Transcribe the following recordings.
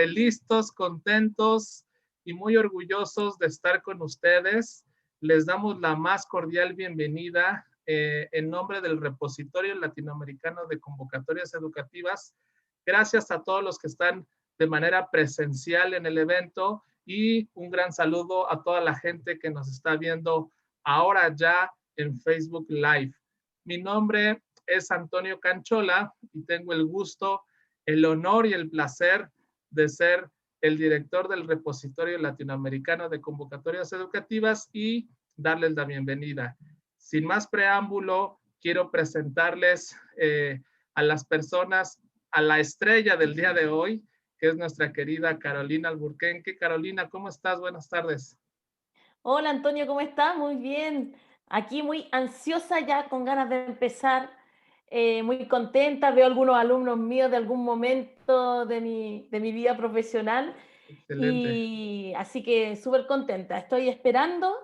Listos, contentos y muy orgullosos de estar con ustedes. Les damos la más cordial bienvenida en nombre del Repositorio Latinoamericano de Convocatorias Educativas. Gracias a todos los que están de manera presencial en el evento y un gran saludo a toda la gente que nos está viendo ahora ya en Facebook Live. Mi nombre es Antonio Canchola y tengo el gusto, el honor y el placer de ser el director del Repositorio Latinoamericano de Convocatorias Educativas y darles la bienvenida. Sin más preámbulo, quiero presentarles a las personas, a la estrella del día de hoy, que es nuestra querida Carolina Alburquerque. Carolina, ¿cómo estás? Buenas tardes. Hola Antonio, ¿cómo estás? Muy bien. Aquí muy ansiosa ya, con ganas de empezar, muy contenta. Veo algunos alumnos míos de algún momento de mi vida profesional Excelente. y así que súper contenta. Estoy esperando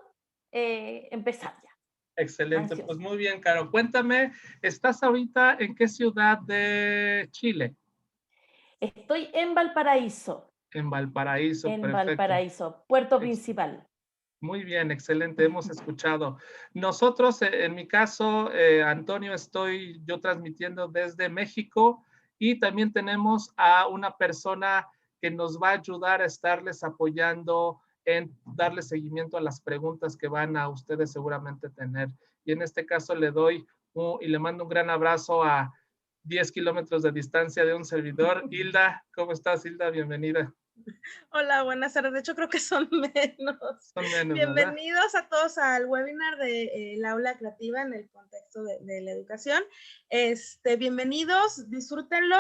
empezar ya. Excelente, pues Ansiosa. muy bien, Caro. Cuéntame, ¿estás ahorita en qué ciudad de Chile? Estoy En Valparaíso, en perfecto. Valparaíso, puerto Ex principal. Muy bien, excelente, hemos escuchado. Nosotros, en mi caso, Antonio, estoy yo transmitiendo desde México y también tenemos a una persona que nos va a ayudar a estarles apoyando en darle seguimiento a las preguntas que van a ustedes seguramente tener. Y en este caso le doy y le mando un gran abrazo a 10 kilómetros de distancia de un servidor. Hilda, ¿cómo estás, Hilda? Bienvenida. Hola, buenas tardes. De hecho, creo que son menos. Son menos, ¿verdad? Bienvenidos a todos al webinar de la aula creativa en el contexto de la educación. Bienvenidos, disfrútenlo.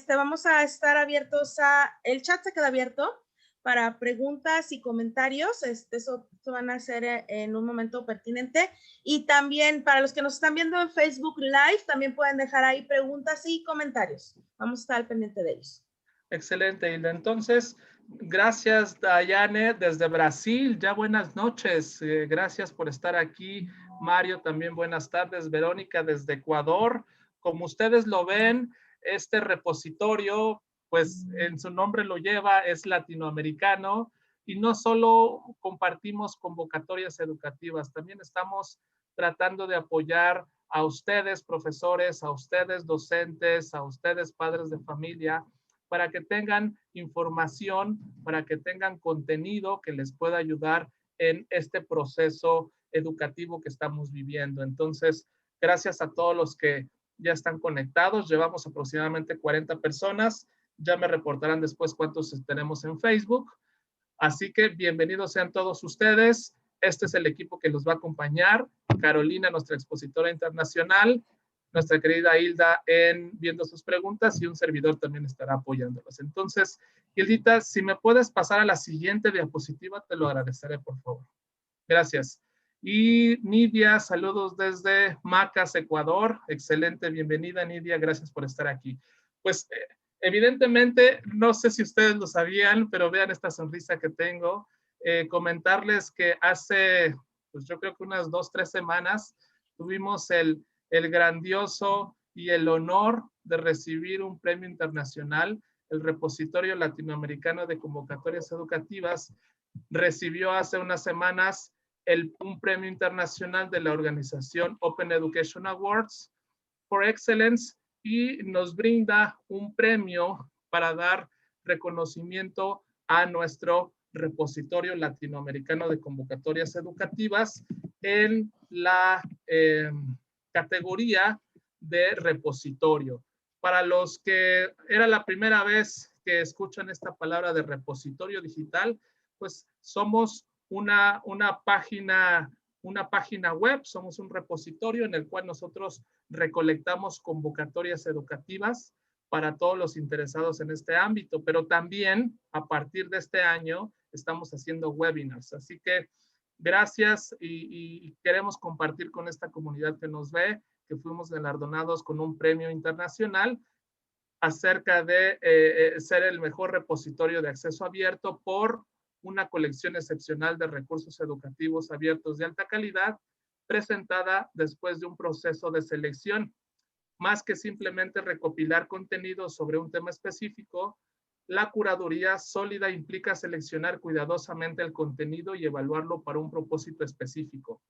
Vamos a estar abiertos el chat se queda abierto para preguntas y comentarios. Eso van a ser en un momento pertinente. Y también para los que nos están viendo en Facebook Live, también pueden dejar ahí preguntas y comentarios. Vamos a estar al pendiente de ellos. Excelente, Hilda. Entonces, gracias, Dayane, desde Brasil. Ya buenas noches. Gracias por estar aquí. Mario, también buenas tardes. Verónica, desde Ecuador. Como ustedes lo ven, este repositorio, pues en su nombre lo lleva, es latinoamericano y no solo compartimos convocatorias educativas, también estamos tratando de apoyar a ustedes, profesores, a ustedes, docentes, a ustedes, padres de familia, para que tengan información, para que tengan contenido que les pueda ayudar en este proceso educativo que estamos viviendo. Entonces, gracias a todos los que ya están conectados. Llevamos aproximadamente 40 personas. Ya me reportarán después cuántos tenemos en Facebook. Así que bienvenidos sean todos ustedes. Este es el equipo que los va a acompañar. Carolina, nuestra expositora internacional, nuestra querida Hilda viendo sus preguntas y un servidor también estará apoyándolos. Entonces, Hildita, si me puedes pasar a la siguiente diapositiva, te lo agradeceré, por favor. Gracias. Y Nidia, saludos desde Macas, Ecuador. Excelente, bienvenida Nidia, gracias por estar aquí. Pues evidentemente, no sé si ustedes lo sabían, pero vean esta sonrisa que tengo. Comentarles que hace, pues yo creo que unas 2, 3 semanas, tuvimos el grandioso y el honor de recibir un premio internacional. El Repositorio Latinoamericano de Convocatorias Educativas recibió hace unas semanas un premio internacional de la organización Open Education Awards for Excellence y nos brinda un premio para dar reconocimiento a nuestro repositorio latinoamericano de convocatorias educativas en la categoría de repositorio. Para los que era la primera vez que escuchan esta palabra de repositorio digital, pues somos una página web, somos un repositorio en el cual nosotros recolectamos convocatorias educativas para todos los interesados en este ámbito, pero también a partir de este año estamos haciendo webinars. Así que gracias y queremos compartir con esta comunidad que nos ve que fuimos galardonados con un premio internacional acerca de ser el mejor repositorio de acceso abierto por una colección excepcional de recursos educativos abiertos de alta calidad, presentada después de un proceso de selección. Más que simplemente recopilar contenido sobre un tema específico, La curaduría sólida implica seleccionar cuidadosamente el contenido y evaluarlo para un propósito específico,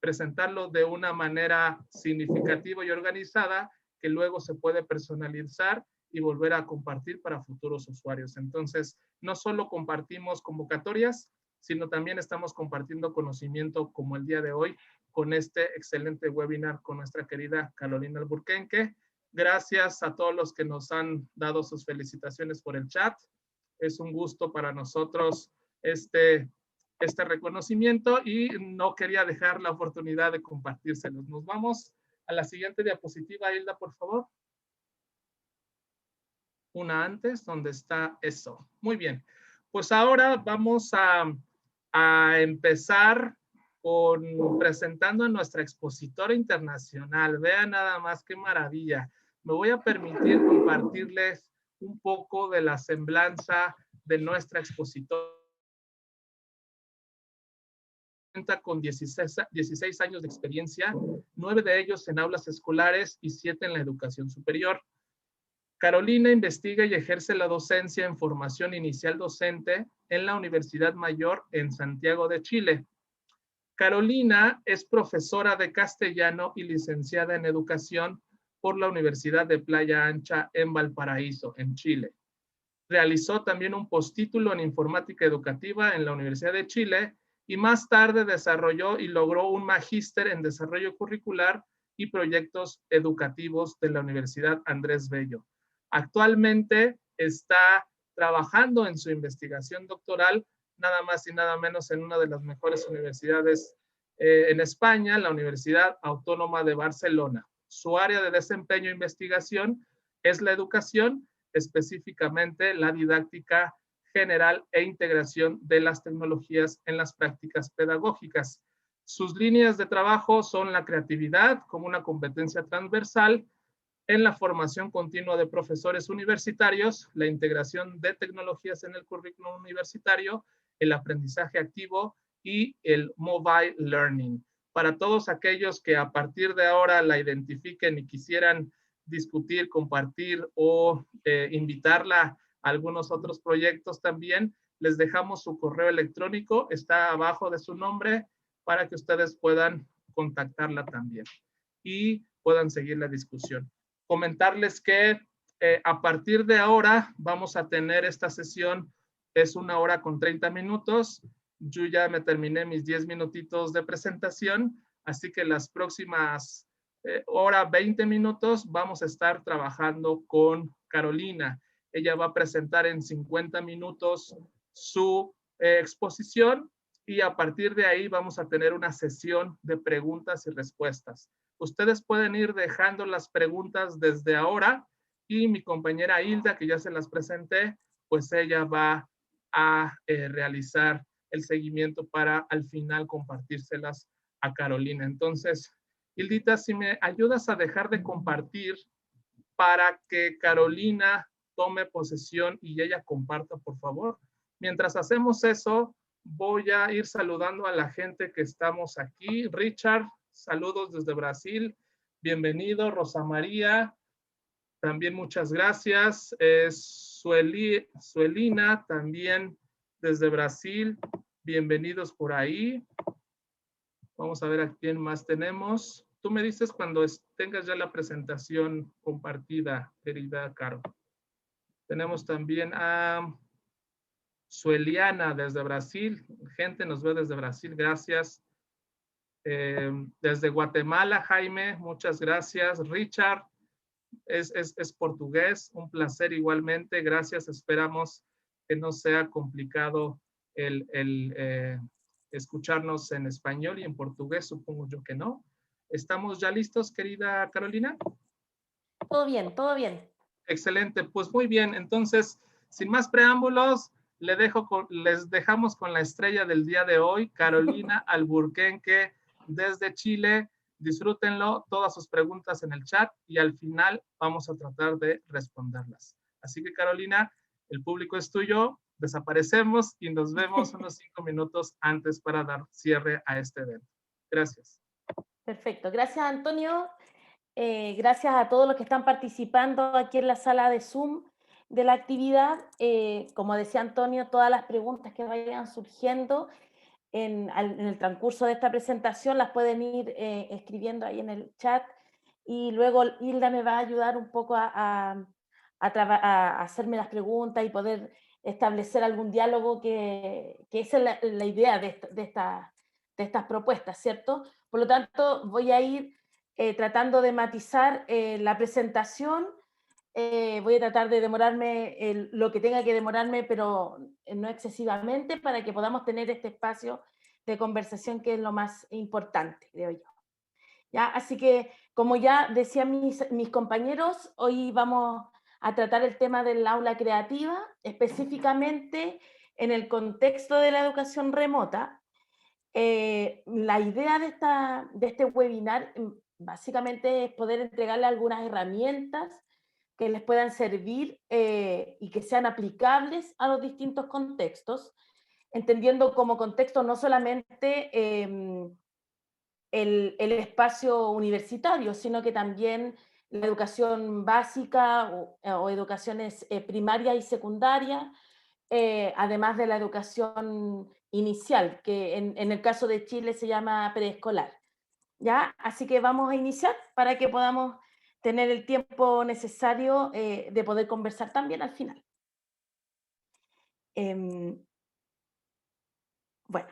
presentarlo de una manera significativa y organizada que luego se puede personalizar y volver a compartir para futuros usuarios. Entonces, no solo compartimos convocatorias, sino también estamos compartiendo conocimiento como el día de hoy con este excelente webinar con nuestra querida Carolina Alburquerque. Gracias a todos los que nos han dado sus felicitaciones por el chat. Es un gusto para nosotros este reconocimiento y no quería dejar la oportunidad de compartírselos. Nos vamos a la siguiente diapositiva, Hilda, por favor. Una antes, donde está eso. Muy bien. Pues ahora vamos a empezar presentando a nuestra expositora internacional. Vean nada más qué maravilla. Me voy a permitir compartirles un poco de la semblanza de nuestra expositora. Cuenta con 16 años de experiencia, 9 de ellos en aulas escolares y 7 en la educación superior. Carolina investiga y ejerce la docencia en formación inicial docente en la Universidad Mayor en Santiago de Chile. Carolina es profesora de castellano y licenciada en educación por la Universidad de Playa Ancha en Valparaíso, en Chile. Realizó también un postítulo en informática educativa en la Universidad de Chile y más tarde desarrolló y logró un magíster en desarrollo curricular y proyectos educativos de la Universidad Andrés Bello. Actualmente está trabajando en su investigación doctoral, nada más y nada menos en una de las mejores universidades en España, la Universidad Autónoma de Barcelona. Su área de desempeño e investigación es la educación, específicamente la didáctica general e integración de las tecnologías en las prácticas pedagógicas. Sus líneas de trabajo son la creatividad como una competencia transversal, en la formación continua de profesores universitarios, la integración de tecnologías en el currículum universitario, el aprendizaje activo y el mobile learning. Para todos aquellos que a partir de ahora la identifiquen y quisieran discutir, compartir o invitarla a algunos otros proyectos también, les dejamos su correo electrónico, está abajo de su nombre para que ustedes puedan contactarla también y puedan seguir la discusión. Comentarles que a partir de ahora vamos a tener esta sesión, es 1 hora con 30 minutos. Yo ya me terminé mis 10 minutitos de presentación, así que las próximas hora 20 minutos vamos a estar trabajando con Carolina. Ella va a presentar en 50 minutos su exposición y a partir de ahí vamos a tener una sesión de preguntas y respuestas. Ustedes pueden ir dejando las preguntas desde ahora y mi compañera Hilda, que ya se las presenté, pues ella va a realizar el seguimiento para al final compartírselas a Carolina. Entonces, Hildita, si me ayudas a dejar de compartir para que Carolina tome posesión y ella comparta, por favor. Mientras hacemos eso, voy a ir saludando a la gente que estamos aquí. Richard, saludos desde Brasil. Bienvenido. Rosa María, también muchas gracias. Suelina, también desde Brasil. Bienvenidos por ahí. Vamos a ver a quién más tenemos. Tú me dices cuando tengas ya la presentación compartida, querida Caro. Tenemos también a Sueliana desde Brasil. Gente nos ve desde Brasil, gracias. Desde Guatemala, Jaime, muchas gracias. Richard es portugués, un placer igualmente, gracias. Esperamos que no sea complicado el escucharnos en español y en portugués, supongo yo que no. ¿Estamos ya listos, querida Carolina? Todo bien, todo bien. Excelente, pues muy bien. Entonces, sin más preámbulos, les dejamos con la estrella del día de hoy, Carolina Alburquerque, desde Chile. Disfrútenlo, todas sus preguntas en el chat y al final vamos a tratar de responderlas. Así que Carolina, el público es tuyo, desaparecemos y nos vemos unos 5 minutos antes para dar cierre a este evento. Gracias. Perfecto, gracias Antonio. Gracias a todos los que están participando aquí en la sala de Zoom. de la actividad. Como decía Antonio, todas las preguntas que vayan surgiendo en el transcurso de esta presentación las pueden ir escribiendo ahí en el chat, y luego Hilda me va a ayudar un poco a hacerme las preguntas y poder establecer algún diálogo, que esa es la idea de estas propuestas, ¿cierto? Por lo tanto, voy a ir tratando de matizar la presentación. Voy a tratar de demorarme lo que tenga que demorarme, pero no excesivamente, para que podamos tener este espacio de conversación, que es lo más importante, creo yo. ¿Ya? Así que, como ya decían mis compañeros, hoy vamos a tratar el tema del aula creativa, específicamente en el contexto de la educación remota. La idea de este webinar básicamente es poder entregarle algunas herramientas que les puedan servir y que sean aplicables a los distintos contextos, entendiendo como contexto no solamente el espacio universitario, sino que también la educación básica o educaciones primaria y secundaria, además de la educación inicial, que en el caso de Chile se llama preescolar. ¿Ya? Así que vamos a iniciar para que podamos tener el tiempo necesario de poder conversar también al final. Bueno,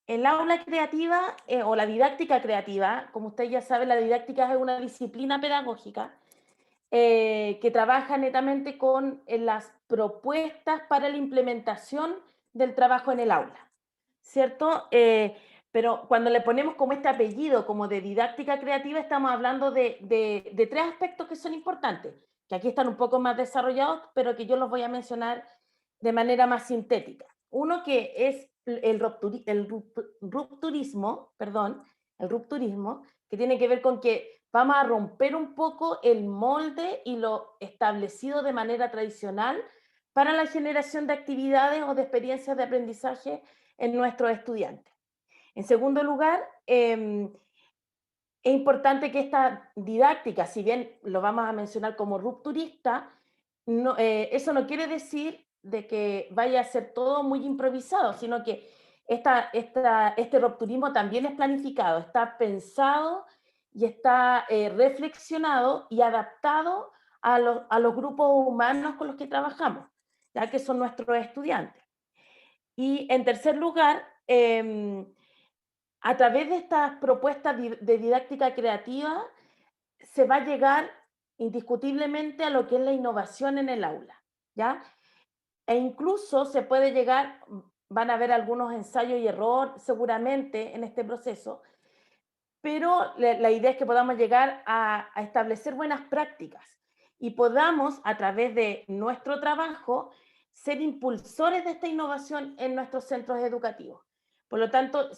el aula creativa o la didáctica creativa, como usted ya sabe, la didáctica es una disciplina pedagógica que trabaja netamente con las propuestas para la implementación del trabajo en el aula, ¿cierto? Pero cuando le ponemos como este apellido, como de didáctica creativa, estamos hablando de tres aspectos que son importantes, que aquí están un poco más desarrollados, pero que yo los voy a mencionar de manera más sintética. Uno, que es el rupturismo, que tiene que ver con que vamos a romper un poco el molde y lo establecido de manera tradicional para la generación de actividades o de experiencias de aprendizaje en nuestros estudiantes. En segundo lugar, es importante que esta didáctica, si bien lo vamos a mencionar como rupturista, eso no quiere decir de que vaya a ser todo muy improvisado, sino que este rupturismo también es planificado, está pensado y está reflexionado y adaptado a los grupos humanos con los que trabajamos, ya que son nuestros estudiantes. Y en tercer lugar, a través de estas propuestas de didáctica creativa se va a llegar indiscutiblemente a lo que es la innovación en el aula, ¿ya? E incluso se puede llegar, van a haber algunos ensayos y error seguramente en este proceso, pero la idea es que podamos llegar a establecer buenas prácticas y podamos, a través de nuestro trabajo, ser impulsores de esta innovación en nuestros centros educativos. Por lo tanto,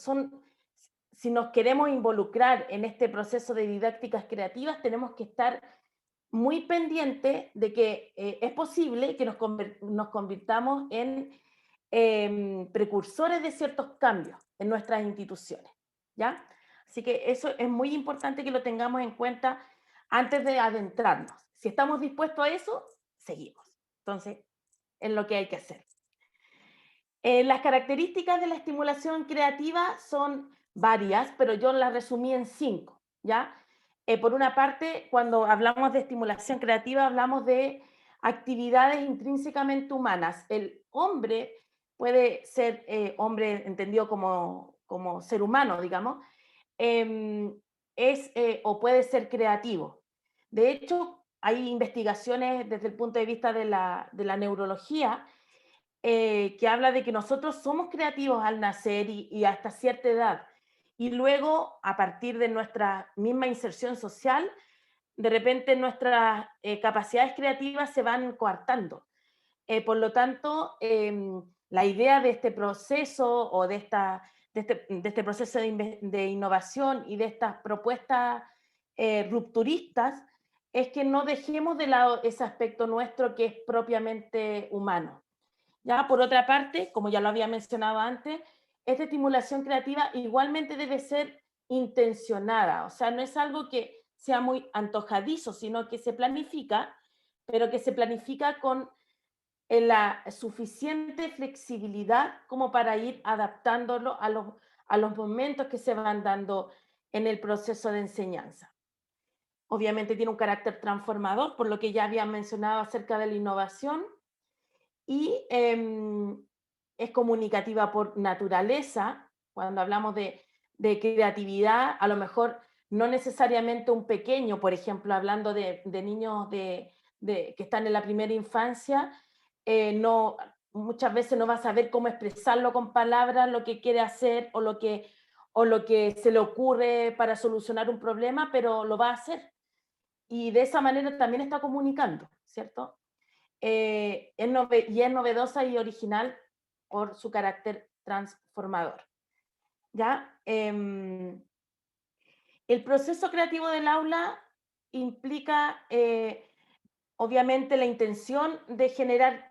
si nos queremos involucrar en este proceso de didácticas creativas, tenemos que estar muy pendientes de que es posible que nos convirtamos en precursores de ciertos cambios en nuestras instituciones, ¿ya? Así que eso es muy importante que lo tengamos en cuenta antes de adentrarnos. Si estamos dispuestos a eso, seguimos. Entonces, es lo que hay que hacer. Las características de la estimulación creativa son varias, pero yo las resumí en 5, ¿ya? Por una parte, cuando hablamos de estimulación creativa, hablamos de actividades intrínsecamente humanas. El hombre puede ser hombre entendido como ser humano, digamos, o puede ser creativo. De hecho, hay investigaciones desde el punto de vista de la neurología que habla de que nosotros somos creativos al nacer y hasta cierta edad. Y luego, a partir de nuestra misma inserción social, de repente nuestras capacidades creativas se van coartando. Por lo tanto, la idea de este proceso o de este proceso de innovación y de estas propuestas rupturistas es que no dejemos de lado ese aspecto nuestro que es propiamente humano. Ya, por otra parte, como ya lo había mencionado antes, esta estimulación creativa igualmente debe ser intencionada, o sea, no es algo que sea muy antojadizo, sino que se planifica, pero que se planifica con la suficiente flexibilidad como para ir adaptándolo a los momentos que se van dando en el proceso de enseñanza. Obviamente tiene un carácter transformador, por lo que ya había mencionado acerca de la innovación, y es comunicativa por naturaleza. Cuando hablamos de creatividad, a lo mejor no necesariamente un pequeño, por ejemplo, hablando de niños que están en la primera infancia, no, muchas veces no va a saber cómo expresarlo con palabras, lo que quiere hacer o lo que se le ocurre para solucionar un problema, pero lo va a hacer. Y de esa manera también está comunicando, ¿cierto? Y es novedosa y original por su carácter transformador. ¿Ya? El proceso creativo del aula implica, obviamente, la intención de generar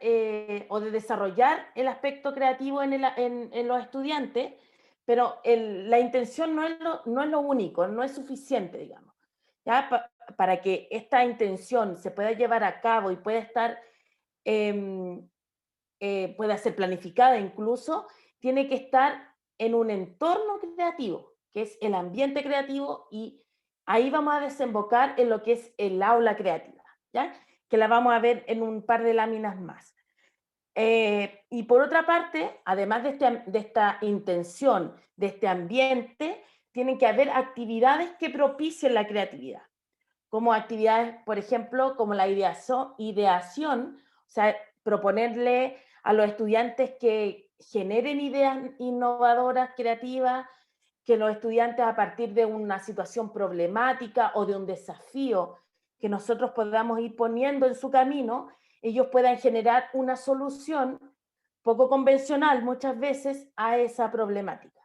o de desarrollar el aspecto creativo en los estudiantes, pero la intención no es lo único, no es suficiente, digamos. ¿Ya? Para que esta intención se pueda llevar a cabo y pueda estar pueda ser planificada incluso, tiene que estar en un entorno creativo, que es el ambiente creativo, y ahí vamos a desembocar en lo que es el aula creativa, ¿ya? Que la vamos a ver en un par de láminas más. Y por otra parte, además de esta intención, de este ambiente, tienen que haber actividades que propicien la creatividad, como actividades, por ejemplo, como la ideación, o sea, proponerle a los estudiantes que generen ideas innovadoras, creativas, que los estudiantes, a partir de una situación problemática o de un desafío que nosotros podamos ir poniendo en su camino, ellos puedan generar una solución poco convencional muchas veces a esa problemática.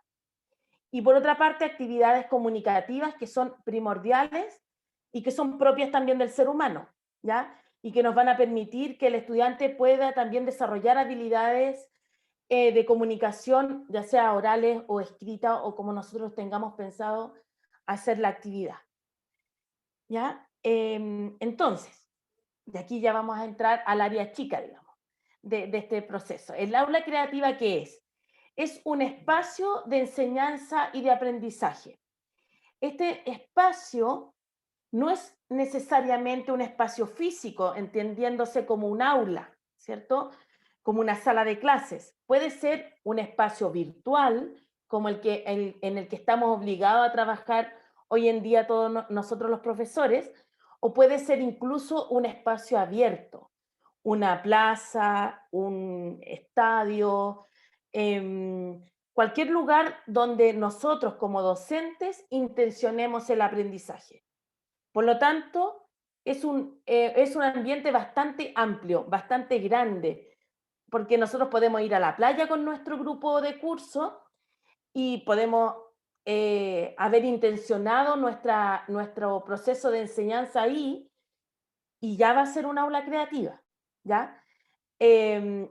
Y por otra parte, actividades comunicativas que son primordiales y que son propias también del ser humano, ¿ya? Y que nos van a permitir que el estudiante pueda también desarrollar habilidades de comunicación, ya sea orales o escritas, o como nosotros tengamos pensado hacer la actividad, ¿ya? Entonces, de aquí ya vamos a entrar al área chica, digamos, de este proceso. ¿El aula creativa qué es? Es un espacio de enseñanza y de aprendizaje. Este espacio no es necesariamente un espacio físico, entendiéndose como un aula, ¿cierto? Como una sala de clases. Puede ser un espacio virtual, como en el que estamos obligados a trabajar hoy en día todos nosotros los profesores, o puede ser incluso un espacio abierto, una plaza, un estadio, cualquier lugar donde nosotros como docentes intencionemos el aprendizaje. Por lo tanto, es un ambiente bastante amplio, bastante grande, porque nosotros podemos ir a la playa con nuestro grupo de curso y podemos haber intencionado nuestro proceso de enseñanza ahí, y ya va a ser un aula creativa, ¿ya?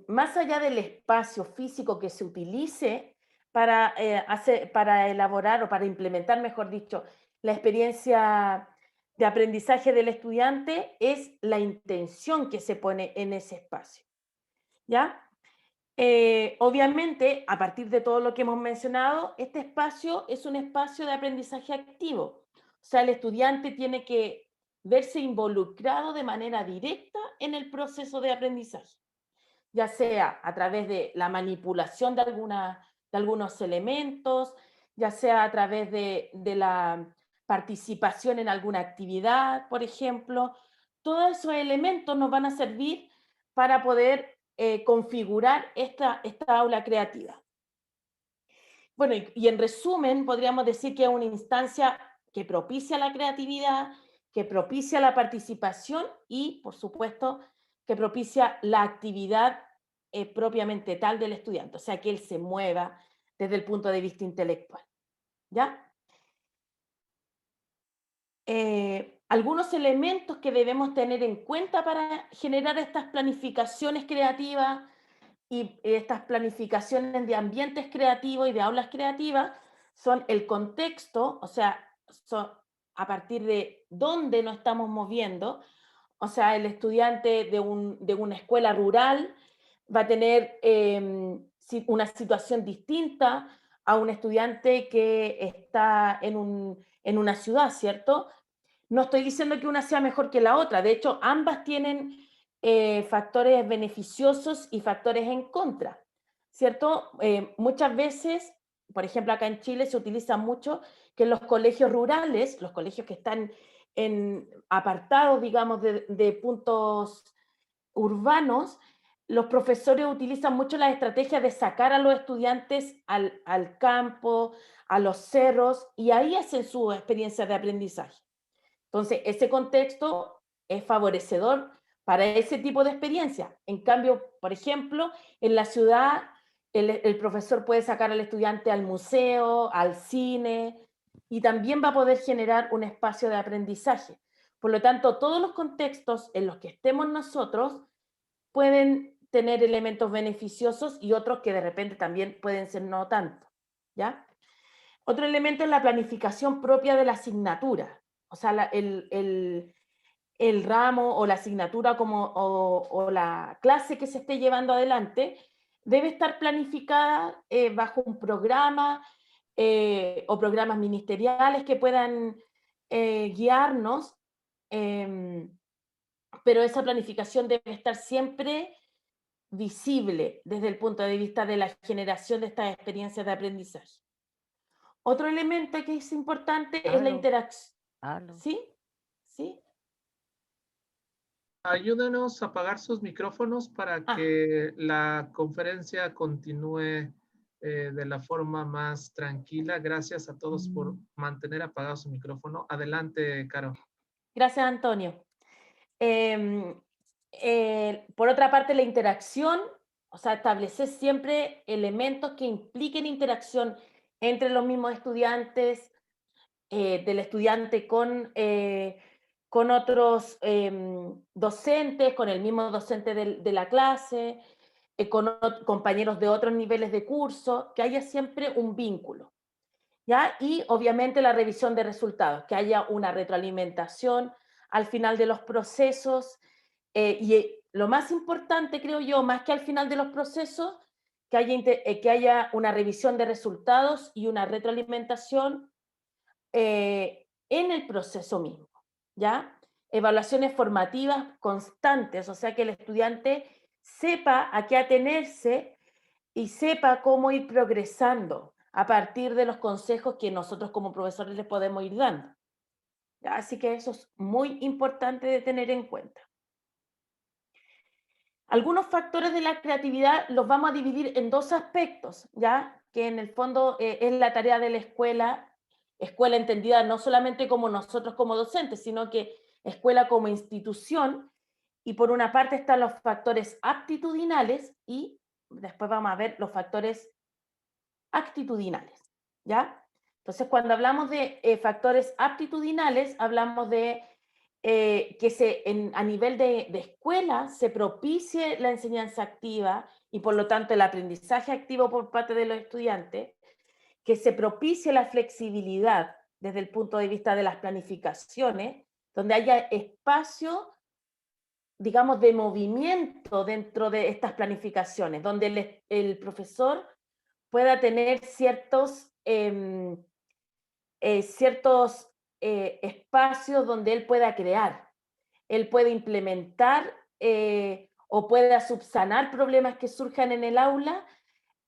Más allá del espacio físico que se utilice para elaborar o para implementar, mejor dicho, la experiencia de aprendizaje del estudiante, es la intención que se pone en ese espacio, ¿ya? Obviamente, a partir de todo lo que hemos mencionado, este espacio es un espacio de aprendizaje activo. O sea, el estudiante tiene que verse involucrado de manera directa en el proceso de aprendizaje, ya sea a través de la manipulación de algunos elementos, ya sea a través de la participación en alguna actividad, por ejemplo. Todos esos elementos nos van a servir para poder configurar esta aula creativa. Bueno, y en resumen, podríamos decir que es una instancia que propicia la creatividad, que propicia la participación y, por supuesto, que propicia la actividad propiamente tal del estudiante, o sea, que él se mueva desde el punto de vista intelectual, ¿ya? Algunos elementos que debemos tener en cuenta para generar estas planificaciones creativas y estas planificaciones de ambientes creativos y de aulas creativas son el contexto, o sea, a partir de dónde nos estamos moviendo. O sea, el estudiante de una escuela rural va a tener una situación distinta a un estudiante que está en una ciudad, ¿cierto? No estoy diciendo que una sea mejor que la otra, de hecho, ambas tienen factores beneficiosos y factores en contra, ¿cierto? Muchas veces, por ejemplo, acá en Chile se utiliza mucho que en los colegios rurales, los colegios que están apartados, digamos, de puntos urbanos, los profesores utilizan mucho la estrategia de sacar a los estudiantes al campo, a los cerros, y ahí hacen su experiencia de aprendizaje. Entonces, ese contexto es favorecedor para ese tipo de experiencia. En cambio, por ejemplo, en la ciudad, el profesor puede sacar al estudiante al museo, al cine, y también va a poder generar un espacio de aprendizaje. Por lo tanto, todos los contextos en los que estemos nosotros pueden tener elementos beneficiosos y otros que de repente también pueden ser no tanto, ¿ya? Otro elemento es la planificación propia de la asignatura. O sea, el ramo o la asignatura o la clase que se esté llevando adelante debe estar planificada bajo un programa o programas ministeriales que puedan guiarnos, pero esa planificación debe estar siempre visible desde el punto de vista de la generación de estas experiencias de aprendizaje. Otro elemento que es importante es la interacción. ¿Sí? ¿Sí? Ayúdenos a apagar sus micrófonos para que la conferencia continúe de la forma más tranquila. Gracias a todos por mantener apagado su micrófono. Adelante, Caro. Gracias, Antonio. Por otra parte, la interacción, o sea, establecer siempre elementos que impliquen interacción entre los mismos estudiantes, del estudiante con otros docentes, con el mismo docente de la clase, con compañeros de otros niveles de curso, que haya siempre un vínculo, ¿ya? Y obviamente la revisión de resultados, que haya una retroalimentación al final de los procesos, y lo más importante, creo yo, más que al final de los procesos, que haya una revisión de resultados y una retroalimentación en el proceso mismo, ¿ya? Evaluaciones formativas constantes, o sea, que el estudiante sepa a qué atenerse y sepa cómo ir progresando a partir de los consejos que nosotros como profesores les podemos ir dando, ¿ya? Así que eso es muy importante de tener en cuenta. Algunos factores de la creatividad los vamos a dividir en dos aspectos, ¿ya? Que en el fondo es la tarea de la escuela entendida no solamente como nosotros como docentes, sino que escuela como institución, y por una parte están los factores aptitudinales y después vamos a ver los factores actitudinales, ¿ya? Entonces, cuando hablamos de factores aptitudinales, hablamos de que a nivel de escuela se propicie la enseñanza activa y por lo tanto el aprendizaje activo por parte de los estudiantes, que se propicie la flexibilidad desde el punto de vista de las planificaciones, donde haya espacio, digamos, de movimiento dentro de estas planificaciones, donde el profesor pueda tener ciertos espacios donde él pueda crear, él puede implementar o pueda subsanar problemas que surjan en el aula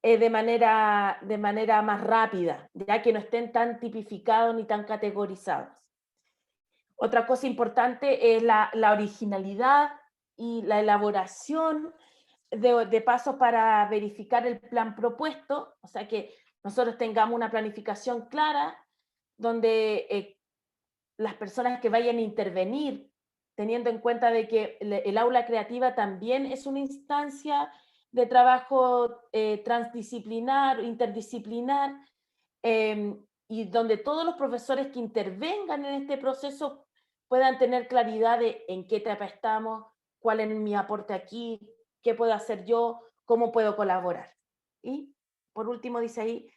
de manera más rápida, ya que no estén tan tipificados ni tan categorizados. Otra cosa importante es la originalidad y la elaboración de pasos para verificar el plan propuesto, o sea que nosotros tengamos una planificación clara donde las personas que vayan a intervenir, teniendo en cuenta de que el aula creativa también es una instancia de trabajo transdisciplinar, interdisciplinar, y donde todos los profesores que intervengan en este proceso puedan tener claridad de en qué etapa estamos, cuál es mi aporte aquí, qué puedo hacer yo, cómo puedo colaborar. Y por último dice ahí,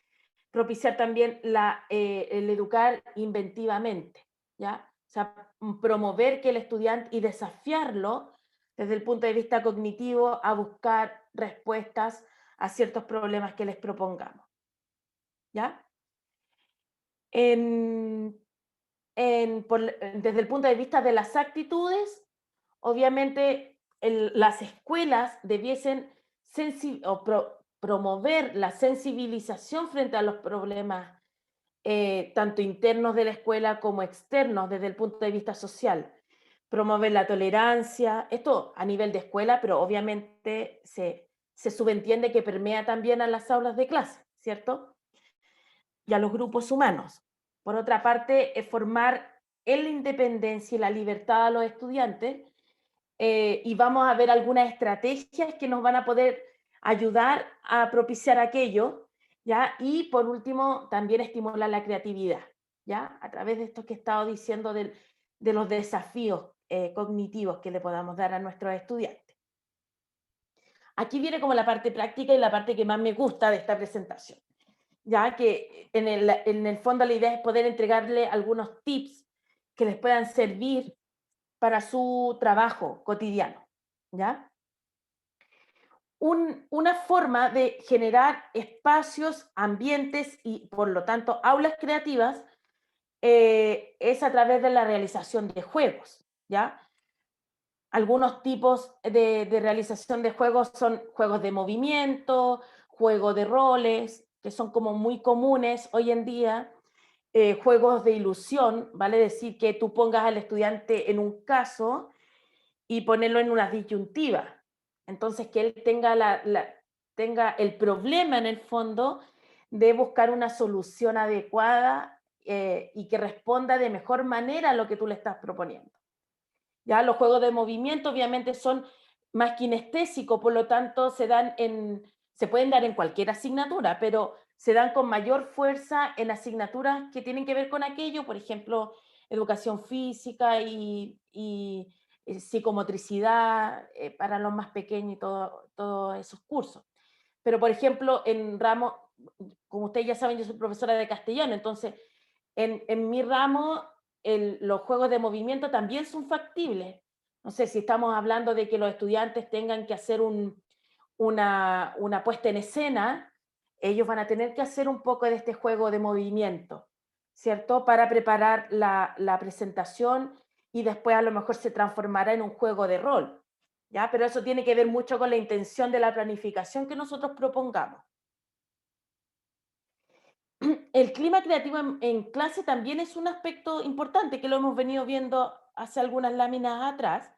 propiciar también el educar inventivamente, ¿ya? O sea, promover que el estudiante y desafiarlo desde el punto de vista cognitivo a buscar respuestas a ciertos problemas que les propongamos, ¿ya? Desde el punto de vista de las actitudes, obviamente las escuelas debiesen promover la sensibilización frente a los problemas tanto internos de la escuela como externos desde el punto de vista social. Promover la tolerancia, esto a nivel de escuela, pero obviamente se subentiende que permea también a las aulas de clase, ¿cierto? Y a los grupos humanos. Por otra parte, formar en la independencia y la libertad a los estudiantes, y vamos a ver algunas estrategias que nos van a poder ayudar a propiciar aquello, ¿ya? Y por último, también estimular la creatividad, ¿ya? A través de esto que he estado diciendo de los desafíos cognitivos que le podamos dar a nuestros estudiantes. Aquí viene como la parte práctica y la parte que más me gusta de esta presentación, ya que en el fondo la idea es poder entregarle algunos tips que les puedan servir para su trabajo cotidiano, ¿ya? Una forma de generar espacios, ambientes y, por lo tanto, aulas creativas es a través de la realización de juegos, ¿ya? Algunos tipos de realización de juegos son juegos de movimiento, juegos de roles, que son como muy comunes hoy en día, juegos de ilusión, vale decir que tú pongas al estudiante en un caso y ponerlo en una disyuntiva. Entonces, que él tenga el problema en el fondo de buscar una solución adecuada y que responda de mejor manera a lo que tú le estás proponiendo. Ya los juegos de movimiento obviamente son más kinestésicos, por lo tanto se pueden dar en cualquier asignatura, pero se dan con mayor fuerza en asignaturas que tienen que ver con aquello, por ejemplo, educación física y psicomotricidad para los más pequeños y todos esos cursos. Pero, por ejemplo, en ramos, como ustedes ya saben, yo soy profesora de castellano, entonces en mi ramo los juegos de movimiento también son factibles. No sé si estamos hablando de que los estudiantes tengan que hacer una puesta en escena, ellos van a tener que hacer un poco de este juego de movimiento, ¿cierto? Para preparar la presentación y después a lo mejor se transformará en un juego de rol, ¿ya? Pero eso tiene que ver mucho con la intención de la planificación que nosotros propongamos. El clima creativo en clase también es un aspecto importante que lo hemos venido viendo hace algunas láminas atrás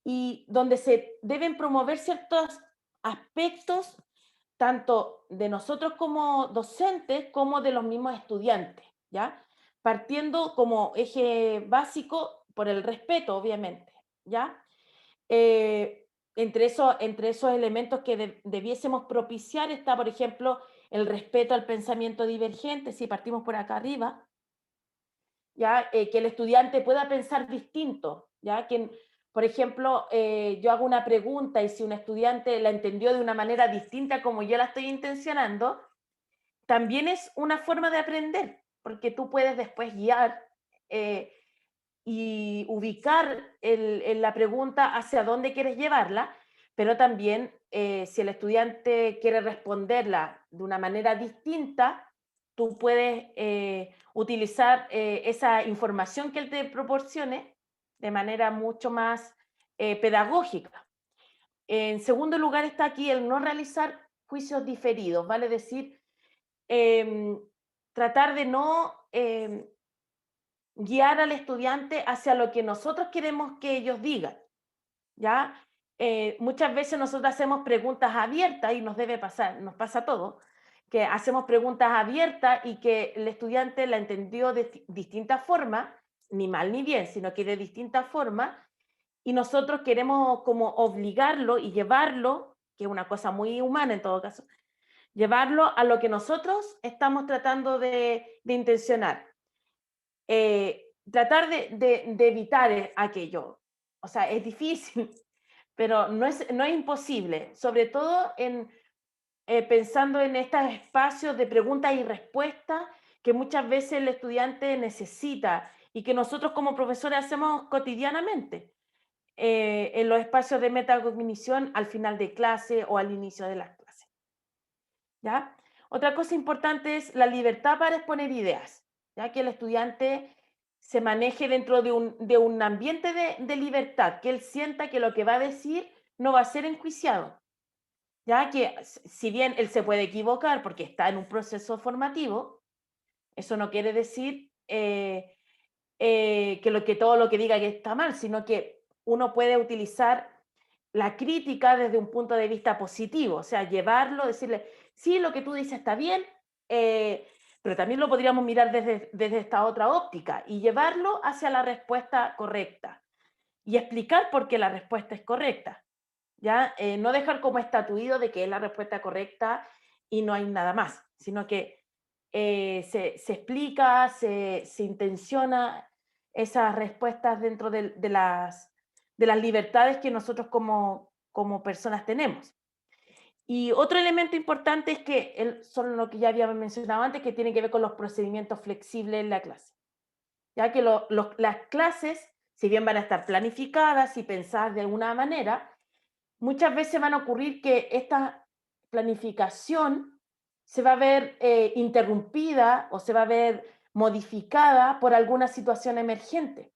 y donde se deben promover ciertos aspectos tanto de nosotros como docentes como de los mismos estudiantes, ¿ya? Partiendo como eje básico por el respeto, obviamente, ¿ya? Entre esos elementos que debiésemos propiciar está, por ejemplo, el respeto al pensamiento divergente, si partimos por acá arriba, ¿ya? Que el estudiante pueda pensar distinto, ¿ya? Que, por ejemplo, yo hago una pregunta y si un estudiante la entendió de una manera distinta como yo la estoy intencionando, también es una forma de aprender, porque tú puedes después guiar y ubicar la pregunta hacia dónde quieres llevarla, pero también si el estudiante quiere responderla de una manera distinta, tú puedes utilizar esa información que él te proporcione de manera mucho más pedagógica. En segundo lugar está aquí el no realizar juicios diferidos, vale decir, tratar de no guiar al estudiante hacia lo que nosotros queremos que ellos digan, ¿ya? Muchas veces nosotros hacemos preguntas abiertas y nos pasa todo, que hacemos preguntas abiertas y que el estudiante la entendió de distinta forma, ni mal ni bien, sino que de distinta forma, y nosotros queremos como obligarlo y llevarlo, que es una cosa muy humana en todo caso, llevarlo a lo que nosotros estamos tratando de intencionar. Tratar de evitar aquello. O sea, es difícil, pero no es imposible, sobre todo pensando en estos espacios de preguntas y respuestas que muchas veces el estudiante necesita y que nosotros como profesores hacemos cotidianamente en los espacios de metacognición al final de clase o al inicio de las clases. ¿Ya? Otra cosa importante es la libertad para exponer ideas, ya que el estudiante se maneje dentro de un ambiente de libertad, que él sienta que lo que va a decir no va a ser enjuiciado, ya que si bien él se puede equivocar porque está en un proceso formativo, eso no quiere decir que todo lo que diga que está mal, sino que uno puede utilizar la crítica desde un punto de vista positivo, o sea, llevarlo, decirle, sí, lo que tú dices está bien, pero también lo podríamos mirar desde esta otra óptica y llevarlo hacia la respuesta correcta y explicar por qué la respuesta es correcta, ¿ya? No dejar como estatuido de que es la respuesta correcta y no hay nada más, sino que se explica, se intenciona esas respuestas dentro de las libertades que nosotros como personas tenemos. Y otro elemento importante es que son lo que ya habíamos mencionado antes, que tiene que ver con los procedimientos flexibles en la clase. Ya que las clases, si bien van a estar planificadas y pensadas de alguna manera, muchas veces van a ocurrir que esta planificación se va a ver interrumpida o se va a ver modificada por alguna situación emergente.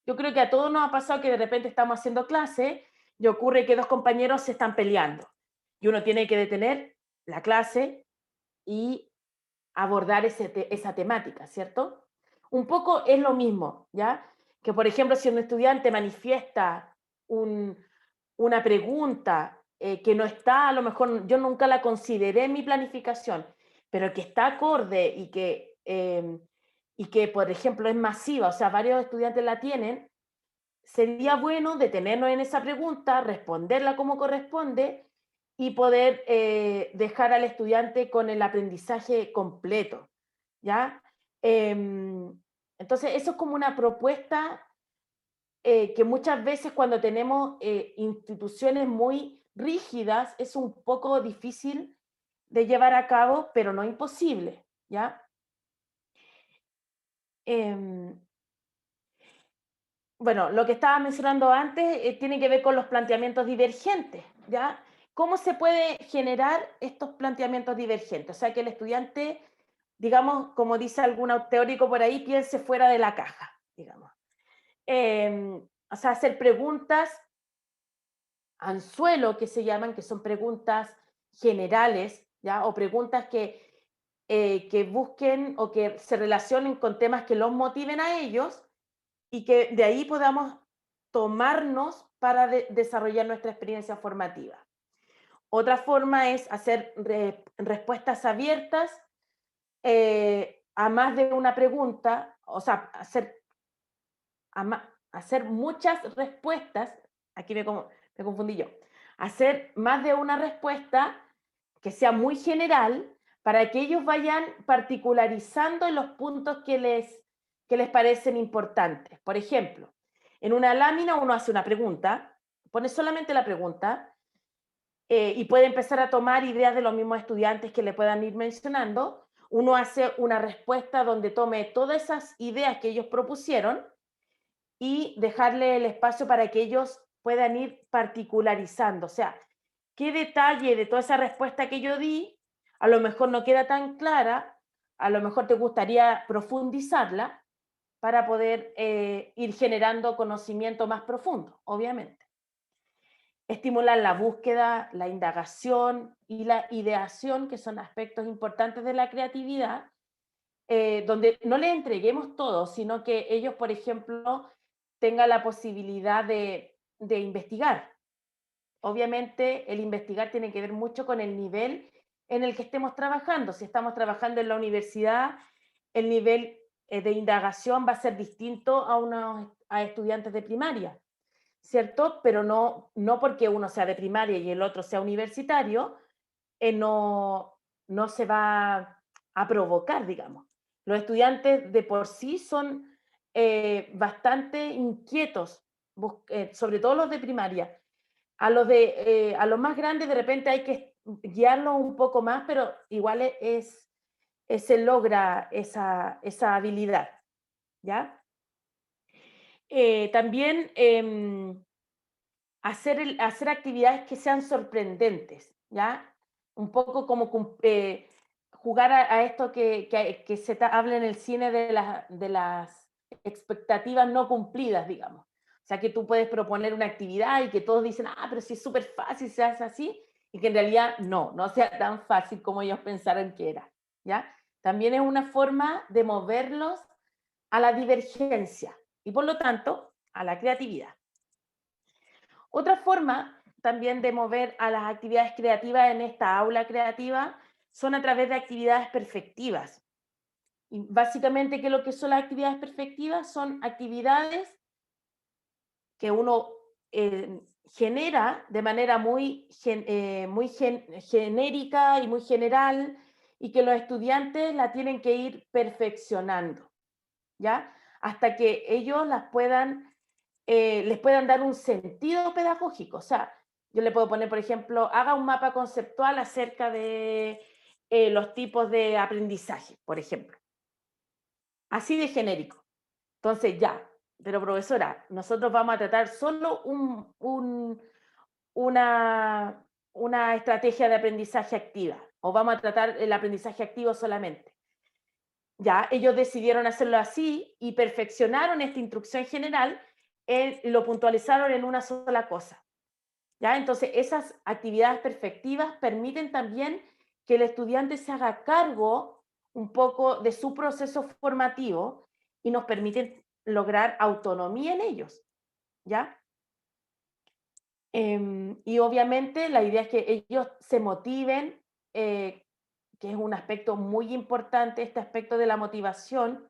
Yo creo que a todos nos ha pasado que de repente estamos haciendo clase y ocurre que dos compañeros se están peleando y uno tiene que detener la clase y abordar esa temática, ¿cierto? Un poco es lo mismo, ¿ya? Que por ejemplo, si un estudiante manifiesta una pregunta que no está, a lo mejor yo nunca la consideré en mi planificación, pero que está acorde y que, por ejemplo, es masiva, o sea, varios estudiantes la tienen, sería bueno detenernos en esa pregunta, responderla como corresponde y poder dejar al estudiante con el aprendizaje completo, ¿ya? Entonces, eso es como una propuesta que muchas veces cuando tenemos instituciones muy rígidas es un poco difícil de llevar a cabo, pero no imposible, ¿ya? Bueno, lo que estaba mencionando antes tiene que ver con los planteamientos divergentes, ¿ya? ¿Cómo se puede generar estos planteamientos divergentes? O sea, que el estudiante, digamos, como dice algún teórico por ahí, piense fuera de la caja, digamos. O sea, hacer preguntas anzuelo, que se llaman, que son preguntas generales, ¿ya? O preguntas que busquen o que se relacionen con temas que los motiven a ellos y que de ahí podamos tomarnos para desarrollar nuestra experiencia formativa. Otra forma es hacer respuestas abiertas a más de una pregunta, o sea, hacer muchas respuestas, aquí me confundí yo, hacer más de una respuesta que sea muy general para que ellos vayan particularizando en los puntos que les parecen importantes. Por ejemplo, en una lámina uno hace una pregunta, pone solamente la pregunta y puede empezar a tomar ideas de los mismos estudiantes que le puedan ir mencionando. Uno hace una respuesta donde tome todas esas ideas que ellos propusieron y dejarle el espacio para que ellos puedan ir particularizando. O sea, qué detalle de toda esa respuesta que yo di, a lo mejor no queda tan clara, a lo mejor te gustaría profundizarla para poder ir generando conocimiento más profundo, obviamente. Estimular la búsqueda, la indagación y la ideación, que son aspectos importantes de la creatividad, donde no les entreguemos todo, sino que ellos, por ejemplo, tengan la posibilidad de investigar. Obviamente, el investigar tiene que ver mucho con el nivel en el que estemos trabajando. Si estamos trabajando en la universidad, el nivel de indagación va a ser distinto a estudiantes de primaria, ¿cierto? Pero no porque uno sea de primaria y el otro sea universitario, no se va a provocar, digamos. Los estudiantes de por sí son bastante inquietos, sobre todo los de primaria. A los más grandes de repente hay que guiarlos un poco más, pero igual se logra esa habilidad, ¿ya? También hacer actividades que sean sorprendentes, ¿ya? Un poco como jugar a esto que se habla en el cine de las expectativas no cumplidas, digamos. O sea, que tú puedes proponer una actividad y que todos dicen, ah, pero si es súper fácil, se hace así, y que en realidad no sea tan fácil como ellos pensaron que era, ¿ya? También es una forma de moverlos a la divergencia y por lo tanto a la creatividad. Otra forma también de mover a las actividades creativas en esta aula creativa son a través de actividades perfectivas. Y básicamente, ¿qué es lo que son las actividades perfectivas? Son actividades que uno genera de manera muy genérica y muy general y que los estudiantes la tienen que ir perfeccionando, ¿ya? Hasta que ellos les puedan dar un sentido pedagógico. O sea, yo le puedo poner, por ejemplo, haga un mapa conceptual acerca de los tipos de aprendizaje, por ejemplo. Así de genérico. Entonces, ya, pero profesora, nosotros vamos a tratar solo una estrategia de aprendizaje activa, o vamos a tratar el aprendizaje activo solamente. Ya, ellos decidieron hacerlo así y perfeccionaron esta instrucción general, lo puntualizaron en una sola cosa. ¿Ya? Entonces, esas actividades perfectivas permiten también que el estudiante se haga cargo un poco de su proceso formativo y nos permiten lograr autonomía en ellos. ¿Ya? Y obviamente la idea es que ellos se motiven, que es un aspecto muy importante, este aspecto de la motivación,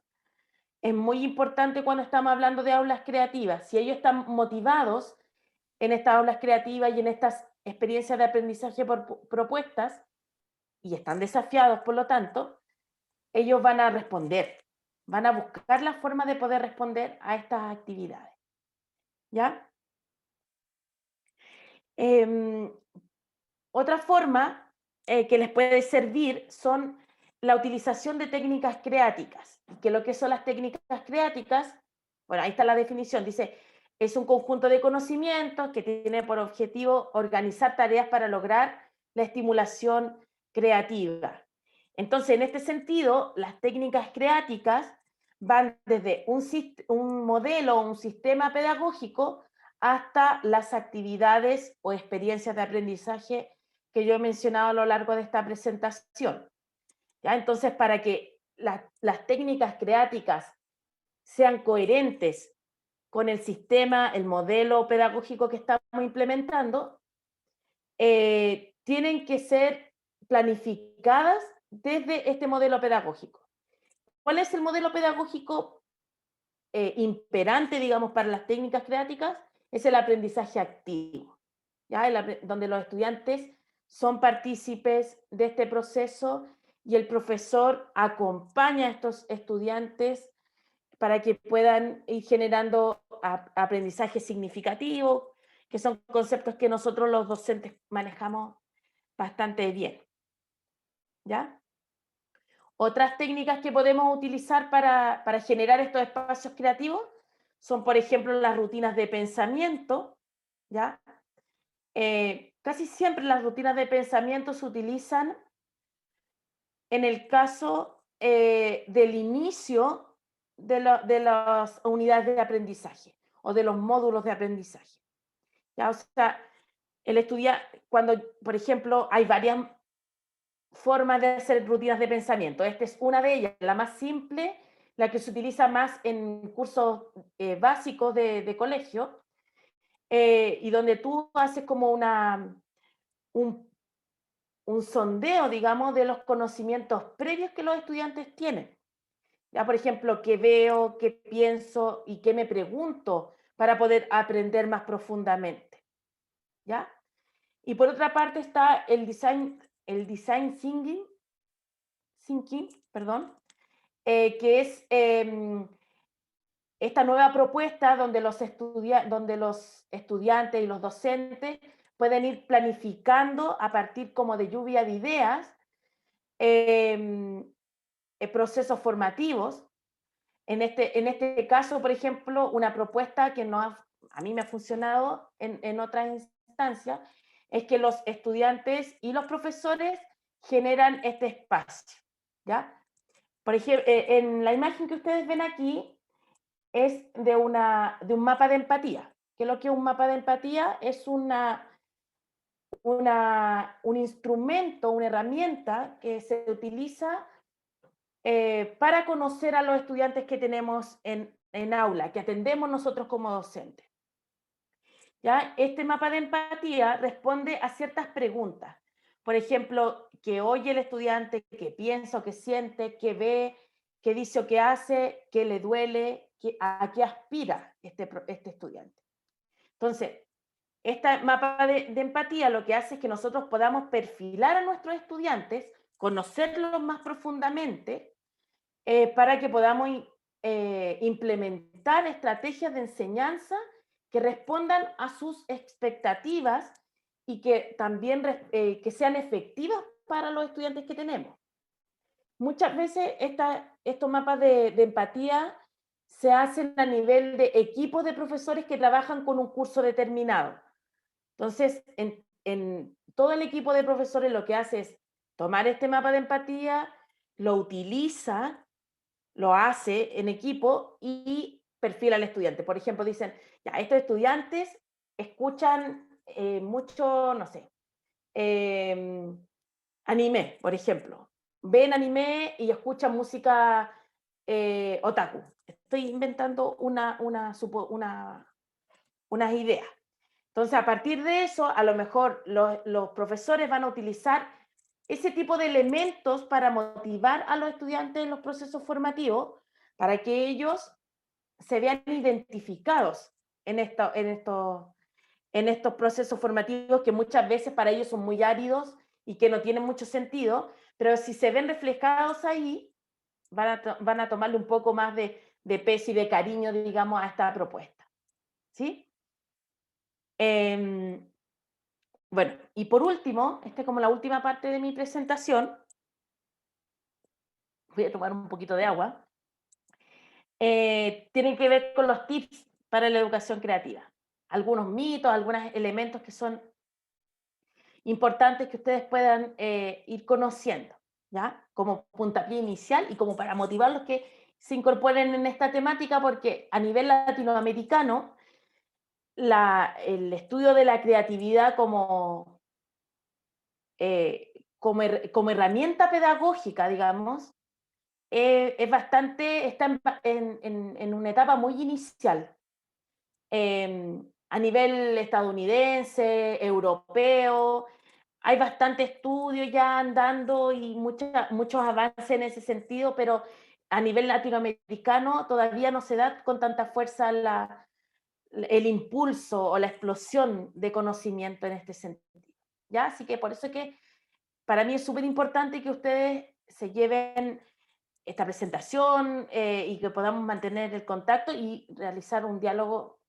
es muy importante cuando estamos hablando de aulas creativas. Si ellos están motivados en estas aulas creativas y en estas experiencias de aprendizaje por propuestas, y están desafiados, por lo tanto, ellos van a responder, van a buscar la forma de poder responder a estas actividades. ¿Ya? Otra forma que les puede servir son la utilización de técnicas creáticas. Que lo que son las técnicas creáticas, bueno, ahí está la definición, dice, es un conjunto de conocimientos que tiene por objetivo organizar tareas para lograr la estimulación creativa. Entonces, en este sentido, las técnicas creáticas van desde un modelo o un sistema pedagógico hasta las actividades o experiencias de aprendizaje que yo he mencionado a lo largo de esta presentación. ¿Ya? Entonces, para que las técnicas creáticas sean coherentes con el sistema, el modelo pedagógico que estamos implementando, tienen que ser planificadas desde este modelo pedagógico. ¿Cuál es el modelo pedagógico imperante, digamos, para las técnicas creáticas? Es el aprendizaje activo, ¿ya? Donde los estudiantes son partícipes de este proceso y el profesor acompaña a estos estudiantes para que puedan ir generando aprendizaje significativo, que son conceptos que nosotros los docentes manejamos bastante bien. ¿Ya? Otras técnicas que podemos utilizar para generar estos espacios creativos son, por ejemplo, las rutinas de pensamiento, ¿ya? Casi siempre las rutinas de pensamiento se utilizan en el caso del inicio de las unidades de aprendizaje o de los módulos de aprendizaje. ¿Ya? O sea, el estudiante, cuando, por ejemplo, hay varias formas de hacer rutinas de pensamiento. Esta es una de ellas, la más simple, la que se utiliza más en cursos básicos de colegio, y donde tú haces como un sondeo, digamos, de los conocimientos previos que los estudiantes tienen. Ya, por ejemplo, qué veo, qué pienso y qué me pregunto para poder aprender más profundamente. ¿Ya? Y por otra parte está el design thinking, perdón, que es esta nueva propuesta donde los estudiantes y los docentes pueden ir planificando a partir como de lluvia de ideas procesos formativos En este caso, por ejemplo, una propuesta que a mí me ha funcionado en otras instancias es que los estudiantes y los profesores generan este espacio, ¿ya? Por ejemplo, en la imagen que ustedes ven aquí es de un mapa de empatía. Que lo que es un mapa de empatía es un instrumento, una herramienta que se utiliza para conocer a los estudiantes que tenemos en aula, que atendemos nosotros como docentes. ¿Ya? Este mapa de empatía responde a ciertas preguntas. Por ejemplo, qué oye el estudiante, qué piensa o qué siente, qué ve, qué dice o qué hace, qué le duele, a qué aspira este estudiante. Entonces, este mapa de empatía lo que hace es que nosotros podamos perfilar a nuestros estudiantes, conocerlos más profundamente, para que podamos implementar estrategias de enseñanza que respondan a sus expectativas y que también que sean efectivas para los estudiantes que tenemos. Muchas veces estos mapas de empatía se hacen a nivel de equipos de profesores que trabajan con un curso determinado. Entonces, en todo el equipo de profesores lo que hace es tomar este mapa de empatía, lo utiliza, lo hace en equipo y perfila al estudiante. Por ejemplo, dicen, ya, estos estudiantes escuchan mucho, no sé, anime, por ejemplo. Ven anime y escuchan música otaku. Estoy inventando unas ideas. Entonces, a partir de eso, a lo mejor los profesores van a utilizar ese tipo de elementos para motivar a los estudiantes en los procesos formativos, para que ellos se vean identificados en estos procesos formativos que muchas veces para ellos son muy áridos y que no tienen mucho sentido, pero si se ven reflejados ahí, van a tomarle un poco más de peso y de cariño, digamos, a esta propuesta. ¿Sí? Bueno, y por último, esta es como la última parte de mi presentación. Voy a tomar un poquito de agua. Tienen que ver con los tips para la educación creativa. Algunos mitos, algunos elementos que son importantes que ustedes puedan ir conociendo, ¿ya? Como puntapié inicial y como para motivarlos que se incorporen en esta temática, porque a nivel latinoamericano, el estudio de la creatividad como herramienta pedagógica, digamos, es bastante, está en una etapa muy inicial. A nivel estadounidense, europeo, hay bastante estudio ya andando y muchos avances en ese sentido, pero a nivel latinoamericano todavía no se da con tanta fuerza el impulso o la explosión de conocimiento en este sentido. ¿Ya? Así que por eso es que para mí es súper importante que ustedes se lleven esta presentación y que podamos mantener el contacto y realizar un diálogo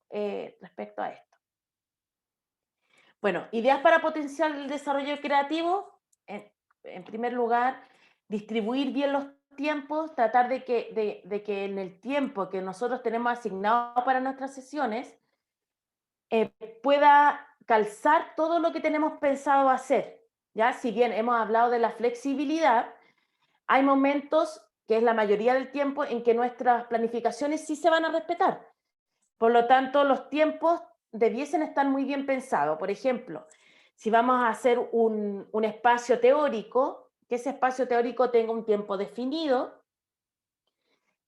respecto a esto. Bueno, ideas para potenciar el desarrollo creativo. En primer lugar, distribuir bien los tiempos, tratar de que en el tiempo que nosotros tenemos asignado para nuestras sesiones pueda calzar todo lo que tenemos pensado hacer. ¿Ya? Si bien hemos hablado de la flexibilidad, hay momentos, que es la mayoría del tiempo, en que nuestras planificaciones sí se van a respetar. Por lo tanto, los tiempos debiesen estar muy bien pensados. Por ejemplo, si vamos a hacer un espacio teórico, que ese espacio teórico tenga un tiempo definido,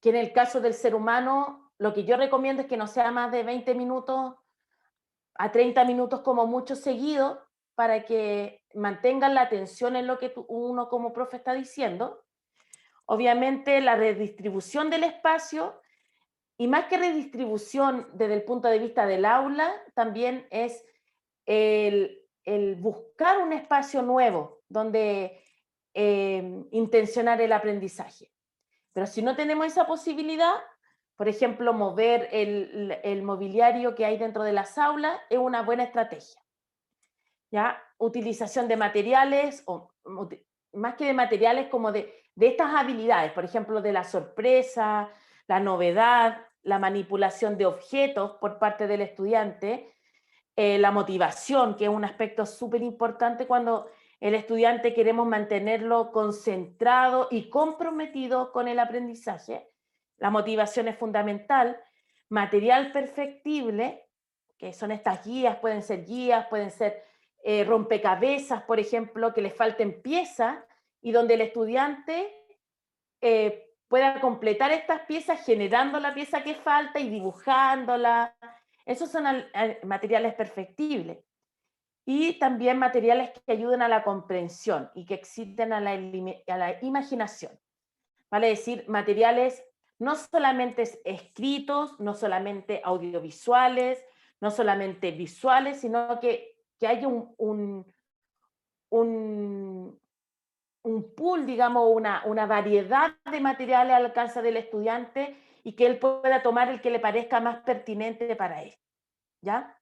que en el caso del ser humano, lo que yo recomiendo es que no sea más de 20 minutos a 30 minutos como mucho seguido, para que mantengan la atención en lo que uno como profe está diciendo. Obviamente la redistribución del espacio, y más que redistribución desde el punto de vista del aula, también es el buscar un espacio nuevo donde intencionar el aprendizaje. Pero si no tenemos esa posibilidad, por ejemplo, mover el mobiliario que hay dentro de las aulas es una buena estrategia. ¿Ya? Utilización de materiales, o más que de materiales, como de estas habilidades, por ejemplo, de la sorpresa, la novedad, la manipulación de objetos por parte del estudiante, la motivación, que es un aspecto súper importante cuando el estudiante queremos mantenerlo concentrado y comprometido con el aprendizaje. La motivación es fundamental. Material perfectible, que son estas guías, pueden ser rompecabezas, por ejemplo, que les falten piezas y donde el estudiante pueda completar estas piezas generando la pieza que falta y dibujándola. Esos son materiales perfectibles. Y también materiales que ayuden a la comprensión y que exciten a la imaginación. Vale decir, materiales no solamente escritos, no solamente audiovisuales, no solamente visuales, sino que haya un pool, digamos, una variedad de materiales al alcance del estudiante y que él pueda tomar el que le parezca más pertinente para él. ¿Ya?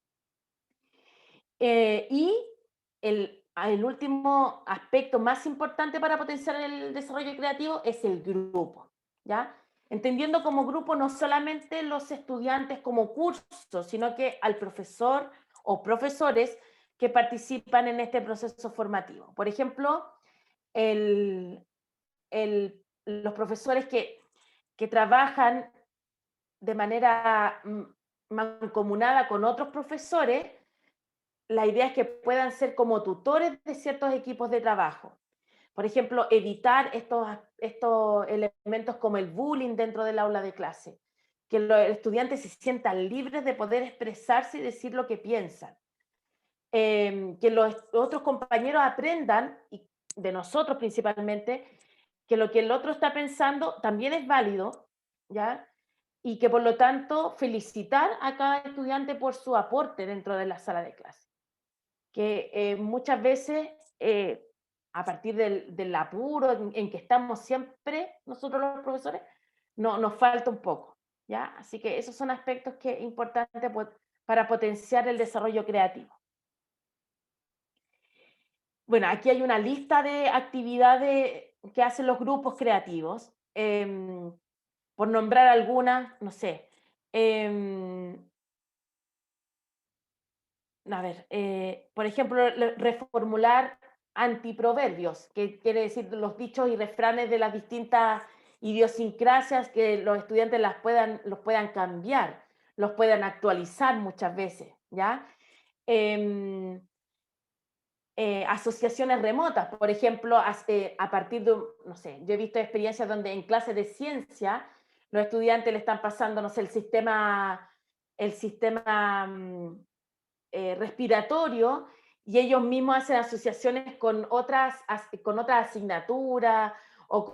Y el último aspecto más importante para potenciar el desarrollo creativo es el grupo, ¿ya? Entendiendo como grupo no solamente los estudiantes como curso, sino que al profesor o profesores que participan en este proceso formativo. Por ejemplo, los profesores que trabajan de manera mancomunada con otros profesores, la idea es que puedan ser como tutores de ciertos equipos de trabajo. Por ejemplo, evitar estos elementos como el bullying dentro del aula de clase. Que los estudiantes se sientan libres de poder expresarse y decir lo que piensan. Que los otros compañeros aprendan, y de nosotros principalmente, que lo que el otro está pensando también es válido, ¿ya? Y que por lo tanto felicitar a cada estudiante por su aporte dentro de la sala de clase. Que muchas veces, a partir del apuro en que estamos siempre nosotros los profesores, nos falta un poco, ¿ya? Así que esos son aspectos que es importante para potenciar el desarrollo creativo. Bueno, aquí hay una lista de actividades que hacen los grupos creativos. Por nombrar algunas, no sé. A ver, por ejemplo, reformular antiproverbios, que quiere decir los dichos y refranes de las distintas idiosincrasias, que los estudiantes los puedan cambiar, los puedan actualizar muchas veces, ¿ya? Asociaciones remotas, por ejemplo, a partir de, no sé, yo he visto experiencias donde en clases de ciencia los estudiantes le están pasando, no sé, el sistema respiratorio, y ellos mismos hacen asociaciones con otras asignaturas o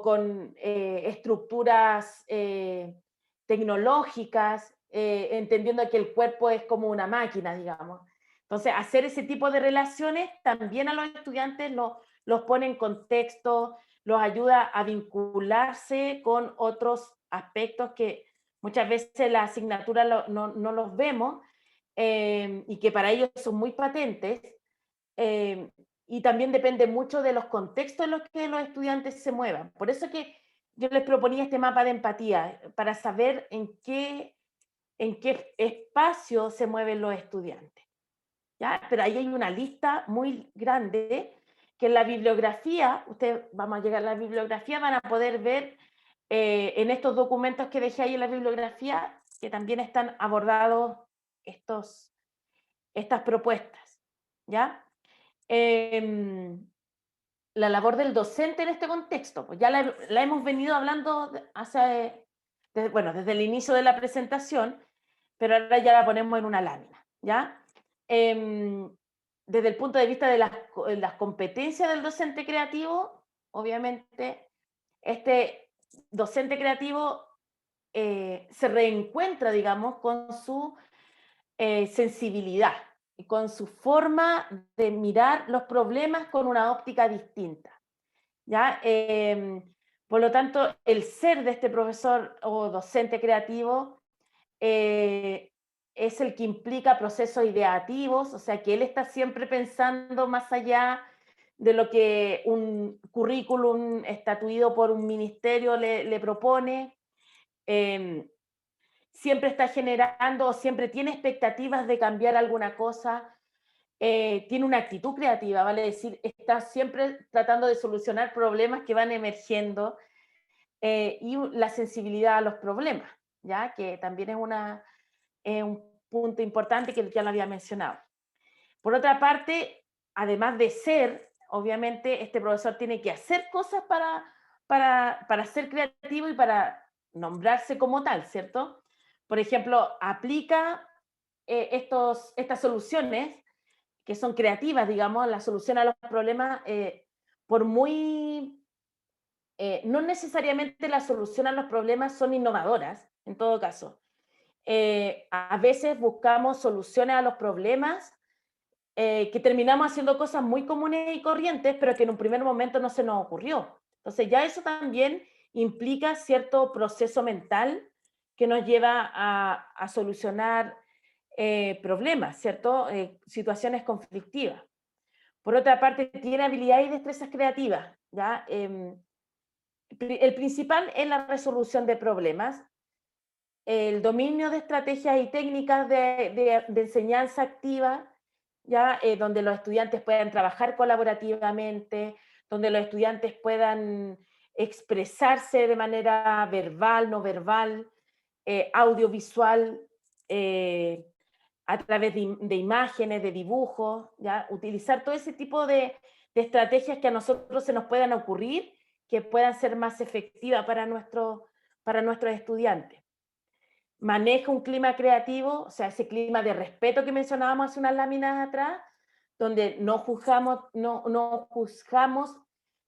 con estructuras tecnológicas, entendiendo que el cuerpo es como una máquina, digamos. Entonces, hacer ese tipo de relaciones también a los estudiantes los pone en contexto, los ayuda a vincularse con otros aspectos que muchas veces la asignatura no los vemos, y que para ellos son muy patentes, y también depende mucho de los contextos en los que los estudiantes se muevan. Por eso que yo les proponía este mapa de empatía, para saber en qué espacio se mueven los estudiantes, ¿ya? Pero ahí hay una lista muy grande que en la bibliografía, vamos a llegar a la bibliografía, van a poder ver en estos documentos que dejé ahí en la bibliografía, que también están abordados estas propuestas, ¿ya? La labor del docente en este contexto, pues ya la hemos venido hablando desde el inicio de la presentación, pero ahora ya la ponemos en una lámina, ¿ya? Desde el punto de vista de las competencias del docente creativo, obviamente, este docente creativo se reencuentra, digamos, con su sensibilidad y con su forma de mirar los problemas con una óptica distinta, ¿ya? Por lo tanto, el ser de este profesor o docente creativo es el que implica procesos ideativos, o sea, que él está siempre pensando más allá de lo que un currículum estatuido por un ministerio le propone, siempre está generando o siempre tiene expectativas de cambiar alguna cosa, tiene una actitud creativa, vale decir, está siempre tratando de solucionar problemas que van emergiendo, y la sensibilidad a los problemas, ¿ya? Que también es un punto importante que ya lo había mencionado. Por otra parte, además de ser, obviamente, este profesor tiene que hacer cosas para ser creativo y para nombrarse como tal, ¿cierto? Por ejemplo, aplica estas soluciones que son creativas, digamos, la solución a los problemas, por muy... no necesariamente la solución a los problemas son innovadoras, en todo caso. A veces buscamos soluciones a los problemas que terminamos haciendo cosas muy comunes y corrientes, pero que en un primer momento no se nos ocurrió. Entonces ya eso también implica cierto proceso mental que nos lleva a solucionar problemas, ¿cierto? Situaciones conflictivas. Por otra parte, tiene habilidades y destrezas creativas, ¿ya? El principal es la resolución de problemas, el dominio de estrategias y técnicas de enseñanza activa, ¿ya? Donde los estudiantes puedan trabajar colaborativamente, donde los estudiantes puedan expresarse de manera verbal, no verbal, audiovisual, a través de imágenes, de dibujos, ¿ya? Utilizar todo ese tipo de estrategias que a nosotros se nos puedan ocurrir, que puedan ser más efectivas para nuestros estudiantes. Maneja un clima creativo, o sea, ese clima de respeto que mencionábamos hace unas láminas atrás, donde no juzgamos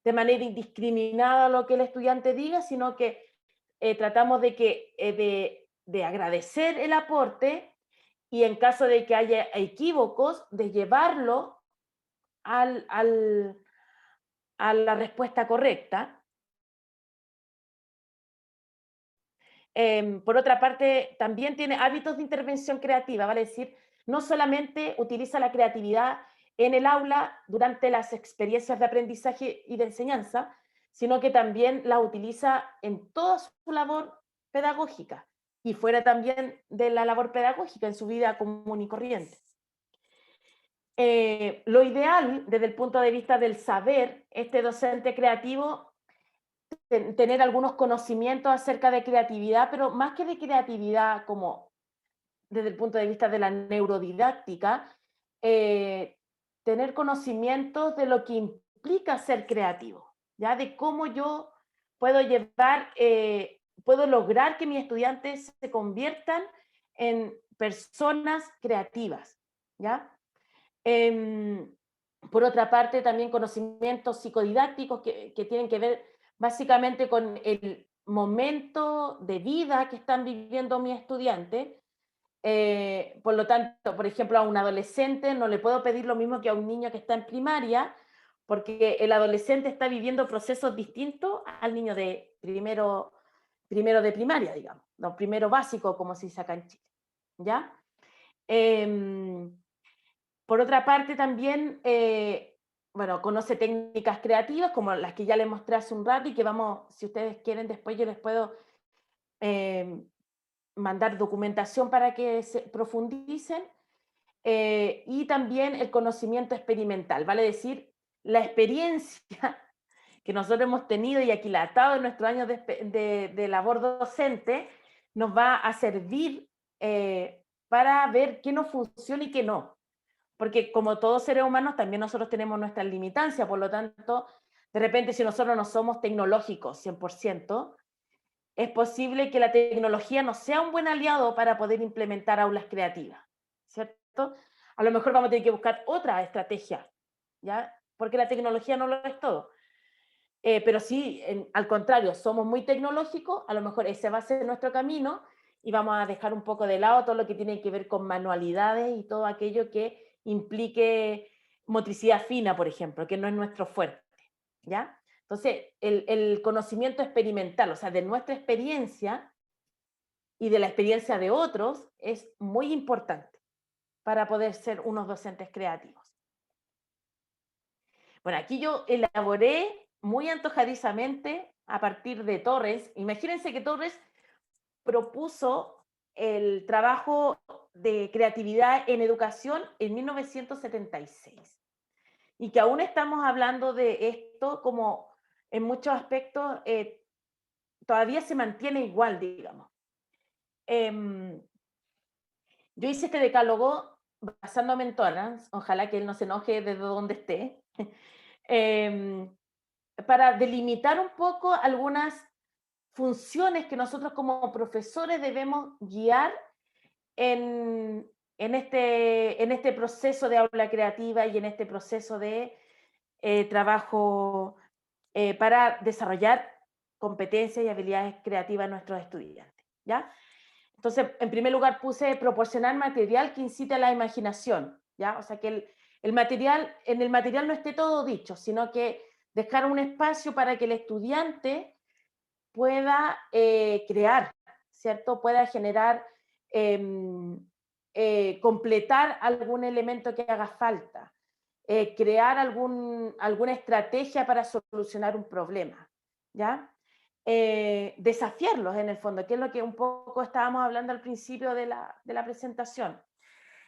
de manera indiscriminada lo que el estudiante diga, sino que tratamos de agradecer el aporte y en caso de que haya equívocos, de llevarlo a la respuesta correcta. Por otra parte, también tiene hábitos de intervención creativa, vale decir, no solamente utiliza la creatividad en el aula durante las experiencias de aprendizaje y de enseñanza, sino que también la utiliza en toda su labor pedagógica y fuera también de la labor pedagógica en su vida común y corriente. Lo ideal desde el punto de vista del saber, este docente creativo tener algunos conocimientos acerca de creatividad, pero más que de creatividad como desde el punto de vista de la neurodidáctica, tener conocimientos de lo que implica ser creativo, ¿ya? De cómo yo puedo puedo lograr que mis estudiantes se conviertan en personas creativas, ¿ya? Por otra parte, también conocimientos psicodidácticos que tienen que ver básicamente con el momento de vida que están viviendo mis estudiantes. Por lo tanto, por ejemplo, a un adolescente no le puedo pedir lo mismo que a un niño que está en primaria, porque el adolescente está viviendo procesos distintos al niño de primero de primaria, digamos, no, primero básico, como se dice acá en Chile, ¿ya? Por otra parte, también, bueno, conoce técnicas creativas como las que ya les mostré hace un rato y que vamos, si ustedes quieren, después yo les puedo mandar documentación para que se profundicen. Y también el conocimiento experimental, vale decir, la experiencia que nosotros hemos tenido y aquilatado en nuestros años de labor docente nos va a servir para ver qué nos funciona y qué no. Porque como todos seres humanos, también nosotros tenemos nuestras limitancias, por lo tanto, de repente si nosotros no somos tecnológicos 100%, es posible que la tecnología no sea un buen aliado para poder implementar aulas creativas, ¿cierto? A lo mejor vamos a tener que buscar otra estrategia, ¿ya? Porque la tecnología no lo es todo. Pero sí, al contrario, somos muy tecnológicos, a lo mejor ese va a ser nuestro camino y vamos a dejar un poco de lado todo lo que tiene que ver con manualidades y todo aquello que implique motricidad fina, por ejemplo, que no es nuestro fuerte, ¿ya? Entonces, el conocimiento experimental, o sea, de nuestra experiencia y de la experiencia de otros, es muy importante para poder ser unos docentes creativos. Bueno, aquí yo elaboré muy antojadizamente a partir de Torres. Imagínense que Torres propuso el trabajo de creatividad en educación en 1976. Y que aún estamos hablando de esto como en muchos aspectos todavía se mantiene igual, digamos. Yo hice este decálogo basándome en Torrance, ojalá que él no se enoje desde donde esté, para delimitar un poco algunas funciones que nosotros como profesores debemos guiar en este proceso de aula creativa y en este proceso de trabajo para desarrollar competencias y habilidades creativas en nuestros estudiantes, ¿ya? Entonces, en primer lugar puse proporcionar material que incite a la imaginación, ¿ya? O sea, que el material, en el material no esté todo dicho, sino que dejar un espacio para que el estudiante pueda crear, ¿cierto? Pueda generar, completar algún elemento que haga falta, crear alguna estrategia para solucionar un problema, ¿ya? Desafiarlos en el fondo, que es lo que un poco estábamos hablando al principio de la presentación.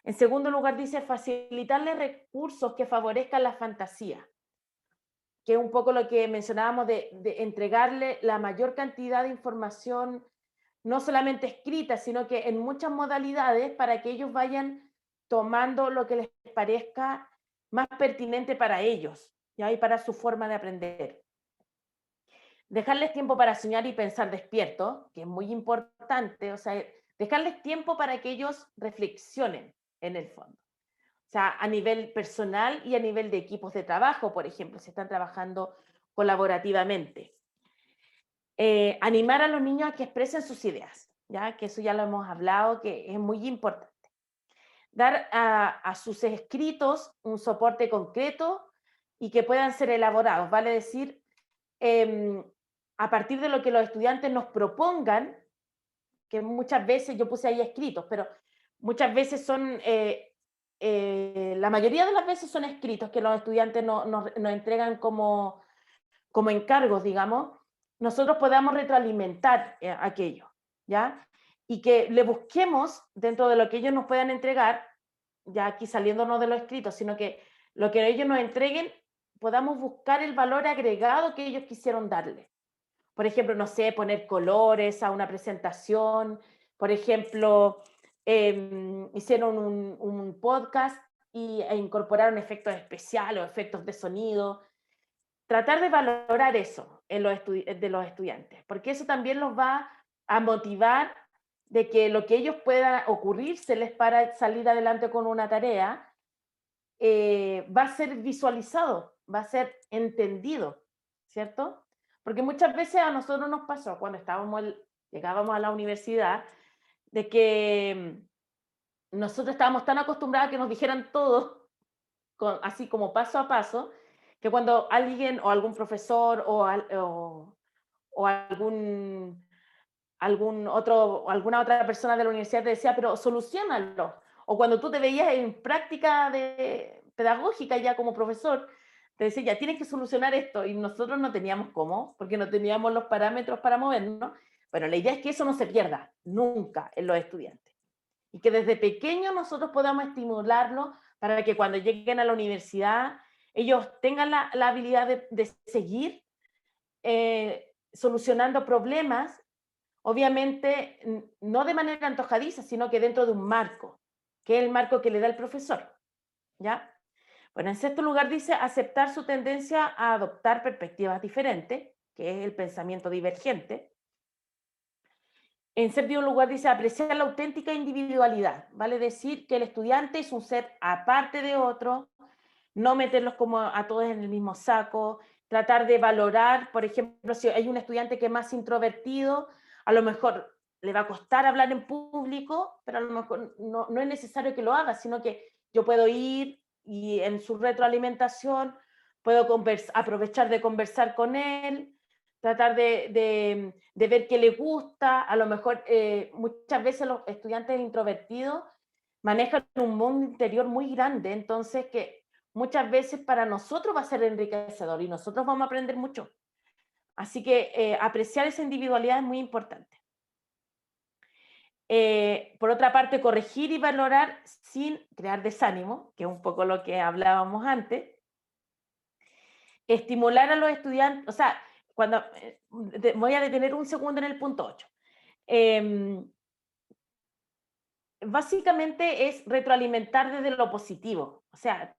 En segundo lugar dice facilitarles recursos que favorezcan la fantasía, que es un poco lo que mencionábamos de entregarle la mayor cantidad de información, no solamente escrita, sino que en muchas modalidades para que ellos vayan tomando lo que les parezca más pertinente para ellos, ¿ya? Y para su forma de aprender. Dejarles tiempo para soñar y pensar despierto, que es muy importante, o sea, dejarles tiempo para que ellos reflexionen en el fondo. O sea, a nivel personal y a nivel de equipos de trabajo, por ejemplo, si están trabajando colaborativamente. Animar a los niños a que expresen sus ideas, ¿ya? Que eso ya lo hemos hablado, que es muy importante. Dar a sus escritos un soporte concreto y que puedan ser elaborados, vale decir, a partir de lo que los estudiantes nos propongan, que muchas veces, yo puse ahí escritos, pero muchas veces son, la mayoría de las veces son escritos que los estudiantes nos entregan como encargos, digamos, nosotros podamos retroalimentar aquello, ¿ya? Y que le busquemos dentro de lo que ellos nos puedan entregar, ya aquí saliéndonos de lo escrito, sino que lo que ellos nos entreguen, podamos buscar el valor agregado que ellos quisieron darle. Por ejemplo, no sé, poner colores a una presentación, por ejemplo, hicieron un podcast e incorporaron efectos especiales o efectos de sonido. Tratar de valorar eso de los estudiantes, porque eso también los va a motivar de que lo que ellos puedan ocurrírseles para salir adelante con una tarea va a ser visualizado, va a ser entendido, ¿cierto? Porque muchas veces a nosotros nos pasó cuando llegábamos a la universidad, de que nosotros estábamos tan acostumbrados a que nos dijeran todo, así como paso a paso, que cuando alguien o algún profesor o alguna otra persona de la universidad te decía, pero solucionalo. O cuando tú te veías en práctica pedagógica ya como profesor, te decía, ya tienes que solucionar esto, y nosotros no teníamos cómo, porque no teníamos los parámetros para movernos. Bueno, la idea es que eso no se pierda nunca en los estudiantes, y que desde pequeños nosotros podamos estimularlos para que cuando lleguen a la universidad ellos tengan la habilidad de seguir solucionando problemas, obviamente no de manera antojadiza, sino que dentro de un marco, que es el marco que le da el profesor, ¿ya? Bueno, en sexto lugar dice aceptar su tendencia a adoptar perspectivas diferentes, que es el pensamiento divergente. En séptimo lugar dice apreciar la auténtica individualidad, vale decir que el estudiante es un ser aparte de otro, no meterlos como a todos en el mismo saco, tratar de valorar, por ejemplo, si hay un estudiante que es más introvertido, a lo mejor le va a costar hablar en público, pero a lo mejor no es necesario que lo haga, sino que yo puedo ir y en su retroalimentación puedo aprovechar de conversar con él, tratar de ver qué le gusta. A lo mejor muchas veces los estudiantes introvertidos manejan un mundo interior muy grande, entonces que muchas veces para nosotros va a ser enriquecedor y nosotros vamos a aprender mucho. Así que apreciar esa individualidad es muy importante. Por otra parte, corregir y valorar sin crear desánimo, que es un poco lo que hablábamos antes. Estimular a los estudiantes, o sea, cuando voy a detener un segundo en el punto 8. Básicamente es retroalimentar desde lo positivo. O sea,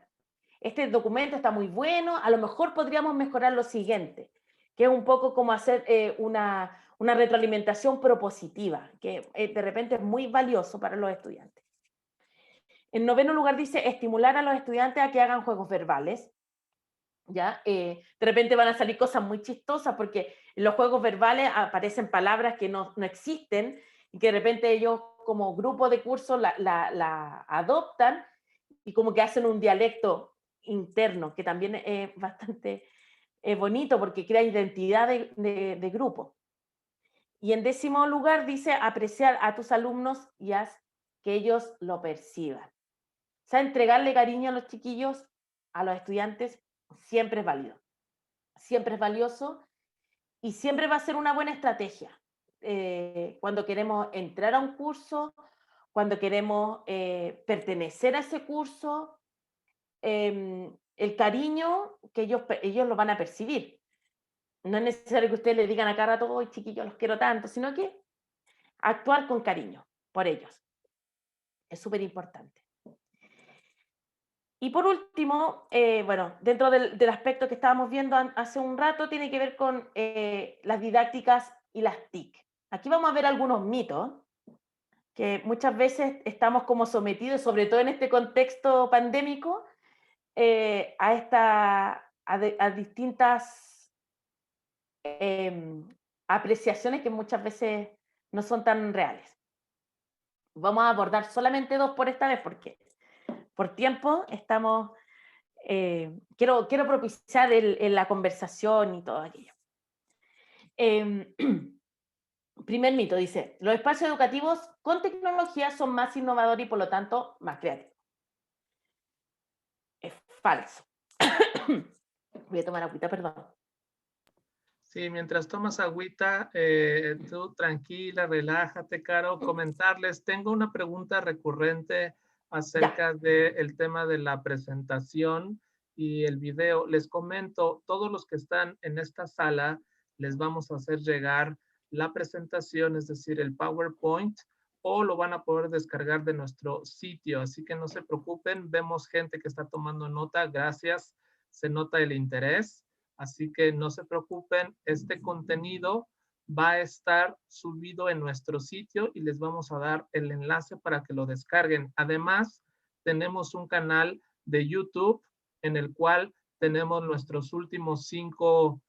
este documento está muy bueno, a lo mejor podríamos mejorar lo siguiente, que es un poco como hacer una retroalimentación propositiva, que de repente es muy valioso para los estudiantes. En noveno lugar dice estimular a los estudiantes a que hagan juegos verbales. ¿Ya? De repente van a salir cosas muy chistosas porque en los juegos verbales aparecen palabras que no existen y que de repente ellos como grupo de curso la adoptan y como que hacen un dialecto interno que también es bastante bonito porque crea identidad de grupo. Y en décimo lugar dice apreciar a tus alumnos y haz que ellos lo perciban. O sea, entregarle cariño a los chiquillos, a los estudiantes, siempre es válido. Siempre es valioso y siempre va a ser una buena estrategia. Cuando queremos entrar a un curso, cuando queremos pertenecer a ese curso, el cariño que ellos lo van a percibir. No es necesario que ustedes le digan a cada rato, chiquillos, los quiero tanto, sino que actuar con cariño por ellos. Es súper importante. Y por último, bueno, dentro del aspecto que estábamos viendo hace un rato, tiene que ver con las didácticas y las TIC. Aquí vamos a ver algunos mitos que muchas veces estamos como sometidos, sobre todo en este contexto pandémico, a distintas apreciaciones que muchas veces no son tan reales. Vamos a abordar solamente 2 por esta vez, porque por tiempo estamos... quiero propiciar la conversación y todo aquello. Primer mito, dice, los espacios educativos con tecnología son más innovadores y por lo tanto más creativos. Es falso. Voy a tomar agüita, perdón. Sí, mientras tomas agüita, tú tranquila, relájate, Caro. Comentarles, tengo una pregunta recurrente acerca del tema de la presentación y el video. Les comento, todos los que están en esta sala, les vamos a hacer llegar la presentación, es decir, el PowerPoint, o lo van a poder descargar de nuestro sitio. Así que no se preocupen, vemos gente que está tomando nota, gracias, se nota el interés. Así que no se preocupen, este contenido va a estar subido en nuestro sitio y les vamos a dar el enlace para que lo descarguen. Además, tenemos un canal de YouTube en el cual tenemos nuestros últimos 5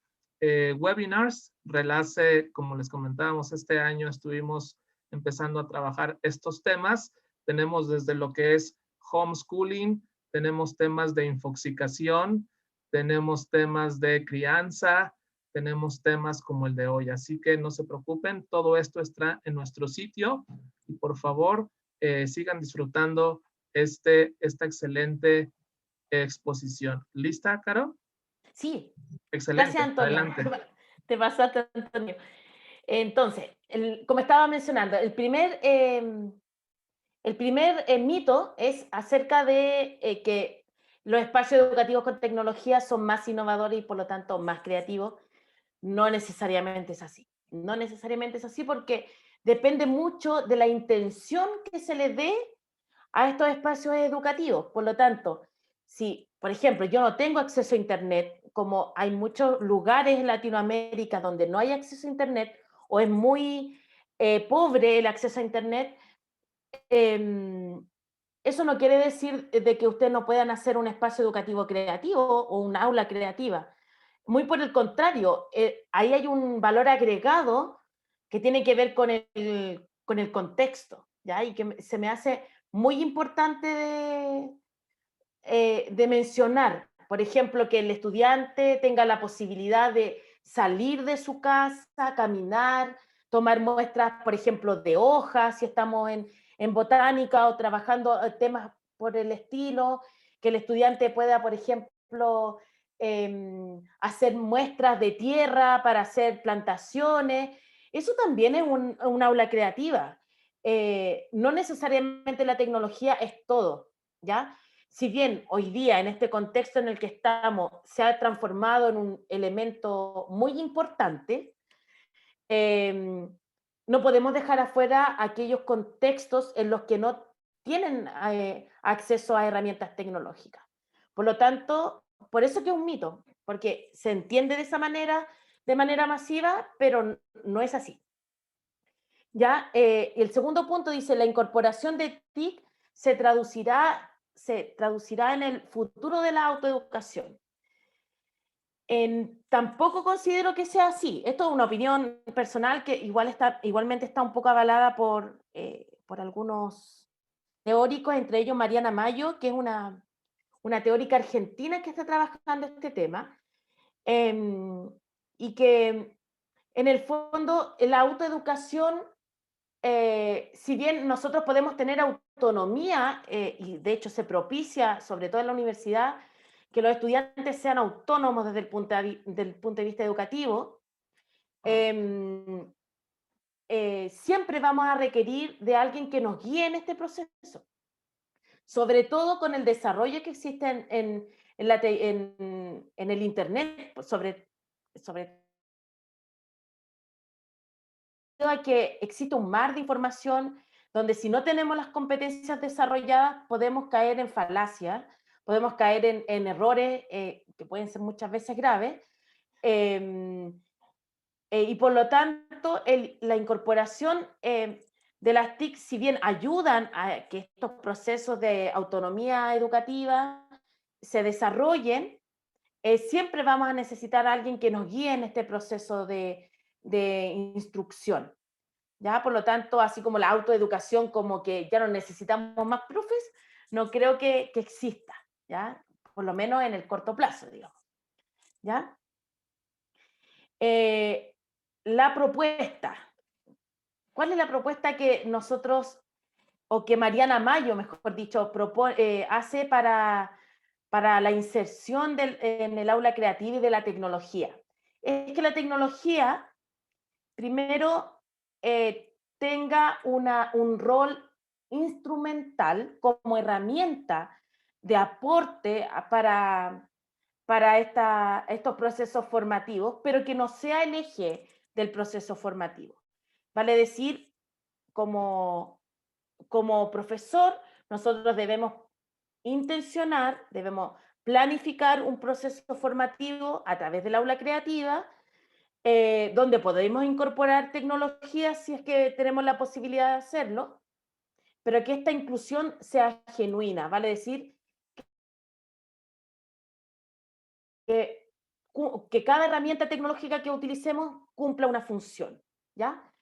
webinars. Relace, como les comentábamos, este año estuvimos empezando a trabajar estos temas. Tenemos desde lo que es homeschooling, tenemos temas de infoxicación, tenemos temas de crianza, tenemos temas como el de hoy. Así que no se preocupen, todo esto está en nuestro sitio y por favor sigan disfrutando esta excelente exposición. ¿Lista, Caro? Sí. Excelente. Gracias, Antonio. Adelante. Te pasaste, Antonio. Entonces, como estaba mencionando, el primer mito es acerca de que los espacios educativos con tecnología son más innovadores y por lo tanto más creativos. No necesariamente es así. No necesariamente es así porque depende mucho de la intención que se le dé a estos espacios educativos. Por lo tanto, si, por ejemplo, yo no tengo acceso a Internet, como hay muchos lugares en Latinoamérica donde no hay acceso a Internet o es muy pobre el acceso a Internet, eso no quiere decir de que ustedes no puedan hacer un espacio educativo creativo o un aula creativa. Muy por el contrario, ahí hay un valor agregado que tiene que ver con el contexto, ¿ya? Y que se me hace muy importante de mencionar. Por ejemplo, que el estudiante tenga la posibilidad de salir de su casa, caminar, tomar muestras, por ejemplo, de hojas, si estamos en botánica o trabajando temas por el estilo, que el estudiante pueda, por ejemplo, hacer muestras de tierra para hacer plantaciones. Eso también es un aula creativa. no necesariamente la tecnología es todo, ¿ya? Si bien hoy día, en este contexto en el que estamos, se ha transformado en un elemento muy importante, no podemos dejar afuera aquellos contextos en los que no tienen acceso a herramientas tecnológicas. Por lo tanto, por eso que es un mito, porque se entiende de esa manera, de manera masiva, pero no es así. ¿Ya? Y el segundo punto dice, la incorporación de TIC se traducirá en el futuro de la autoeducación. Tampoco considero que sea así. Esto es una opinión personal que igualmente está un poco avalada por algunos teóricos, entre ellos Mariana Mayo, que es una teórica argentina que está trabajando este tema, y que en el fondo la autoeducación, si bien nosotros podemos tener autonomía, y de hecho se propicia, sobre todo en la universidad, que los estudiantes sean autónomos desde el punto de vista educativo, siempre vamos a requerir de alguien que nos guíe en este proceso, sobre todo con el desarrollo que existe en el Internet, sobre a que existe un mar de información donde si no tenemos las competencias desarrolladas podemos caer en falacias, podemos caer en errores que pueden ser muchas veces graves, y por lo tanto la incorporación de las TIC, si bien ayudan a que estos procesos de autonomía educativa se desarrollen, siempre vamos a necesitar a alguien que nos guíe en este proceso de instrucción. ¿Ya? Por lo tanto, así como la autoeducación, como que ya no necesitamos más profes, no creo que exista, ¿ya? Por lo menos en el corto plazo, digamos. ¿Ya? La propuesta. ¿Cuál es la propuesta que nosotros, o que Mariana Mayo, mejor dicho, hace para la inserción en el aula creativa y de la tecnología? Es que la tecnología, primero, tenga un rol instrumental como herramienta de aporte para estos procesos formativos, pero que no sea el eje del proceso formativo. Vale decir, como profesor, nosotros debemos debemos planificar un proceso formativo a través del aula creativa, donde podemos incorporar tecnologías si es que tenemos la posibilidad de hacerlo, pero que esta inclusión sea genuina, vale decir que cada herramienta tecnológica que utilicemos cumpla una función, ¿ya?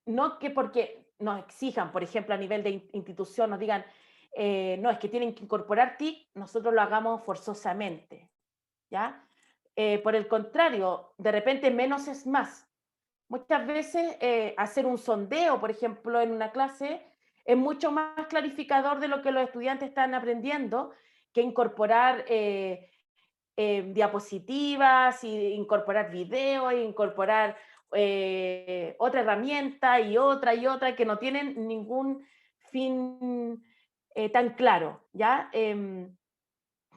No que porque nos exijan, por ejemplo, a nivel de institución, nos digan, no, es que tienen que incorporar TIC, nosotros lo hagamos forzosamente, ¿ya? Por el contrario, de repente menos es más. Muchas veces hacer un sondeo, por ejemplo, en una clase, es mucho más clarificador de lo que los estudiantes están aprendiendo que incorporar diapositivas, y incorporar videos, e incorporar otra herramienta y otra que no tienen ningún fin tan claro, ¿ya?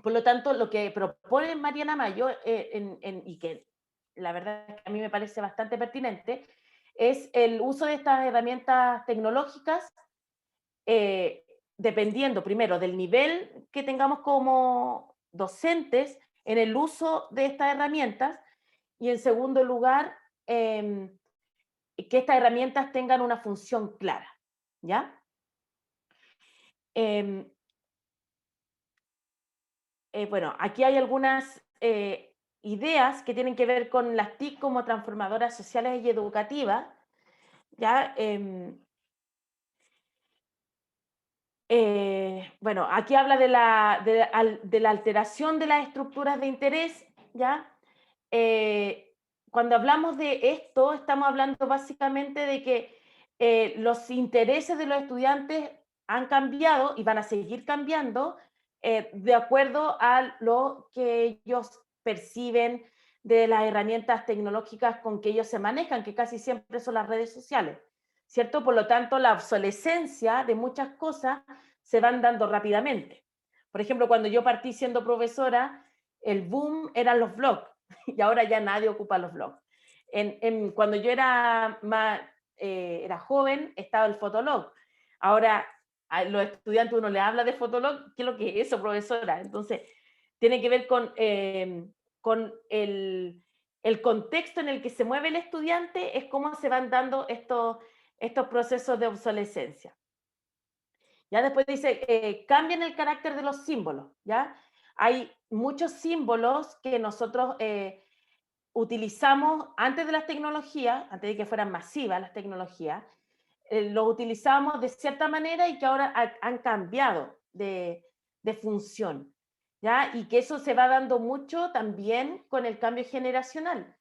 Por lo tanto, lo que propone Mariana Mayo, y que la verdad es que a mí me parece bastante pertinente, es el uso de estas herramientas tecnológicas, dependiendo primero del nivel que tengamos como docentes en el uso de estas herramientas, y en segundo lugar, que estas herramientas tengan una función clara, ¿ya? Bueno, aquí hay algunas ideas que tienen que ver con las TIC como transformadoras sociales y educativas, ¿ya? Bueno, aquí habla de la alteración de las estructuras de interés, ¿ya? Cuando hablamos de esto, estamos hablando básicamente de que los intereses de los estudiantes han cambiado y van a seguir cambiando de acuerdo a lo que ellos perciben de las herramientas tecnológicas con que ellos se manejan, que casi siempre son las redes sociales. ¿cierto? Por lo tanto, la obsolescencia de muchas cosas se van dando rápidamente. Por ejemplo, cuando yo partí siendo profesora, el boom eran los blogs, y ahora ya nadie ocupa los blogs. Cuando yo era era joven, estaba el Fotolog. Ahora, a los estudiantes uno le habla de Fotolog, ¿qué es lo que es eso, profesora? Entonces, tiene que ver con el contexto en el que se mueve el estudiante, es cómo se van dando estos procesos de obsolescencia. Ya después dice, cambien el carácter de los símbolos, ¿ya? Hay muchos símbolos que nosotros utilizamos antes de las tecnologías, antes de que fueran masivas las tecnologías, los utilizamos de cierta manera y que ahora han cambiado de función, ¿ya? Y que eso se va dando mucho también con el cambio generacional.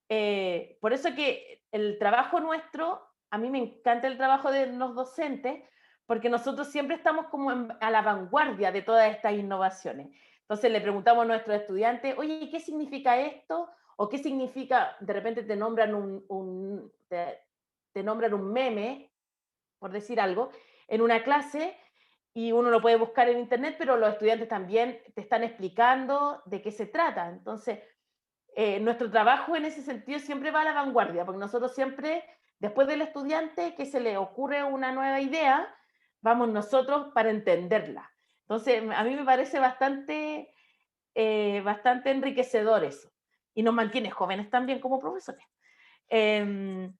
Por eso que el trabajo nuestro, a mí me encanta el trabajo de los docentes, porque nosotros siempre estamos como a la vanguardia de todas estas innovaciones. Entonces le preguntamos a nuestros estudiantes, oye, ¿qué significa esto? ¿O qué significa? De repente te nombran te nombran un meme, por decir algo, en una clase, y uno lo puede buscar en internet, pero los estudiantes también te están explicando de qué se trata. Entonces, nuestro trabajo en ese sentido siempre va a la vanguardia, porque nosotros siempre, después del estudiante que se le ocurre una nueva idea, vamos nosotros para entenderla. Entonces, a mí me parece bastante enriquecedor eso. Y nos mantiene jóvenes también como profesores. En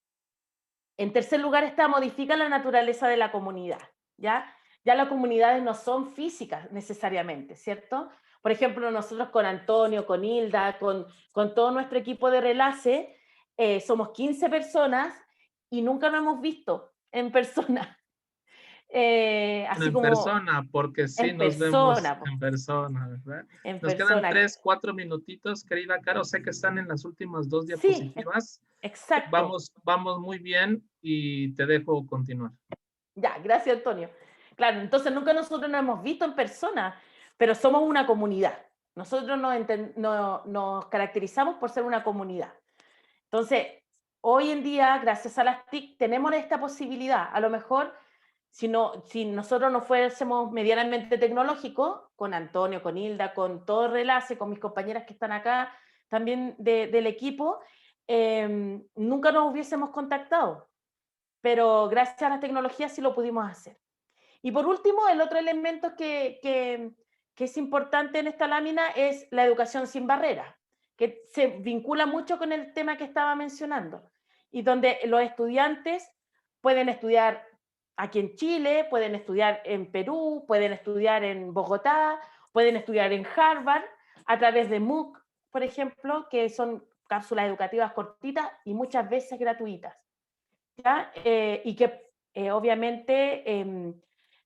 tercer lugar está modifica la naturaleza de la comunidad, ¿ya? Ya las comunidades no son físicas necesariamente, ¿cierto? Por ejemplo, nosotros con Antonio, con Hilda, con todo nuestro equipo de Relace, somos 15 personas y nunca nos hemos visto en persona. Así En como persona, porque sí en nos vemos persona, en persona, ¿verdad? en Nos quedan persona. 3, 4 minutitos, querida Caro. Sé que están en las últimas 2 Sí, diapositivas. exacto. Vamos muy bien y te dejo continuar. Ya, gracias, Antonio. Claro, entonces nunca nosotros nos hemos visto en persona, pero somos una comunidad. Nosotros nos caracterizamos por ser una comunidad. Entonces, hoy en día, gracias a las TIC, tenemos esta posibilidad. A lo mejor, si nosotros no fuésemos medianamente tecnológicos, con Antonio, con Hilda, con todo el Relace, con mis compañeras que están acá también del equipo, nunca nos hubiésemos contactado. Pero gracias a la tecnología sí lo pudimos hacer. Y por último, el otro elemento que es importante en esta lámina es la educación sin barreras, que se vincula mucho con el tema que estaba mencionando, y donde los estudiantes pueden estudiar aquí en Chile, pueden estudiar en Perú, pueden estudiar en Bogotá, pueden estudiar en Harvard, a través de MOOC, por ejemplo, que son cápsulas educativas cortitas y muchas veces gratuitas, ¿ya? Y que obviamente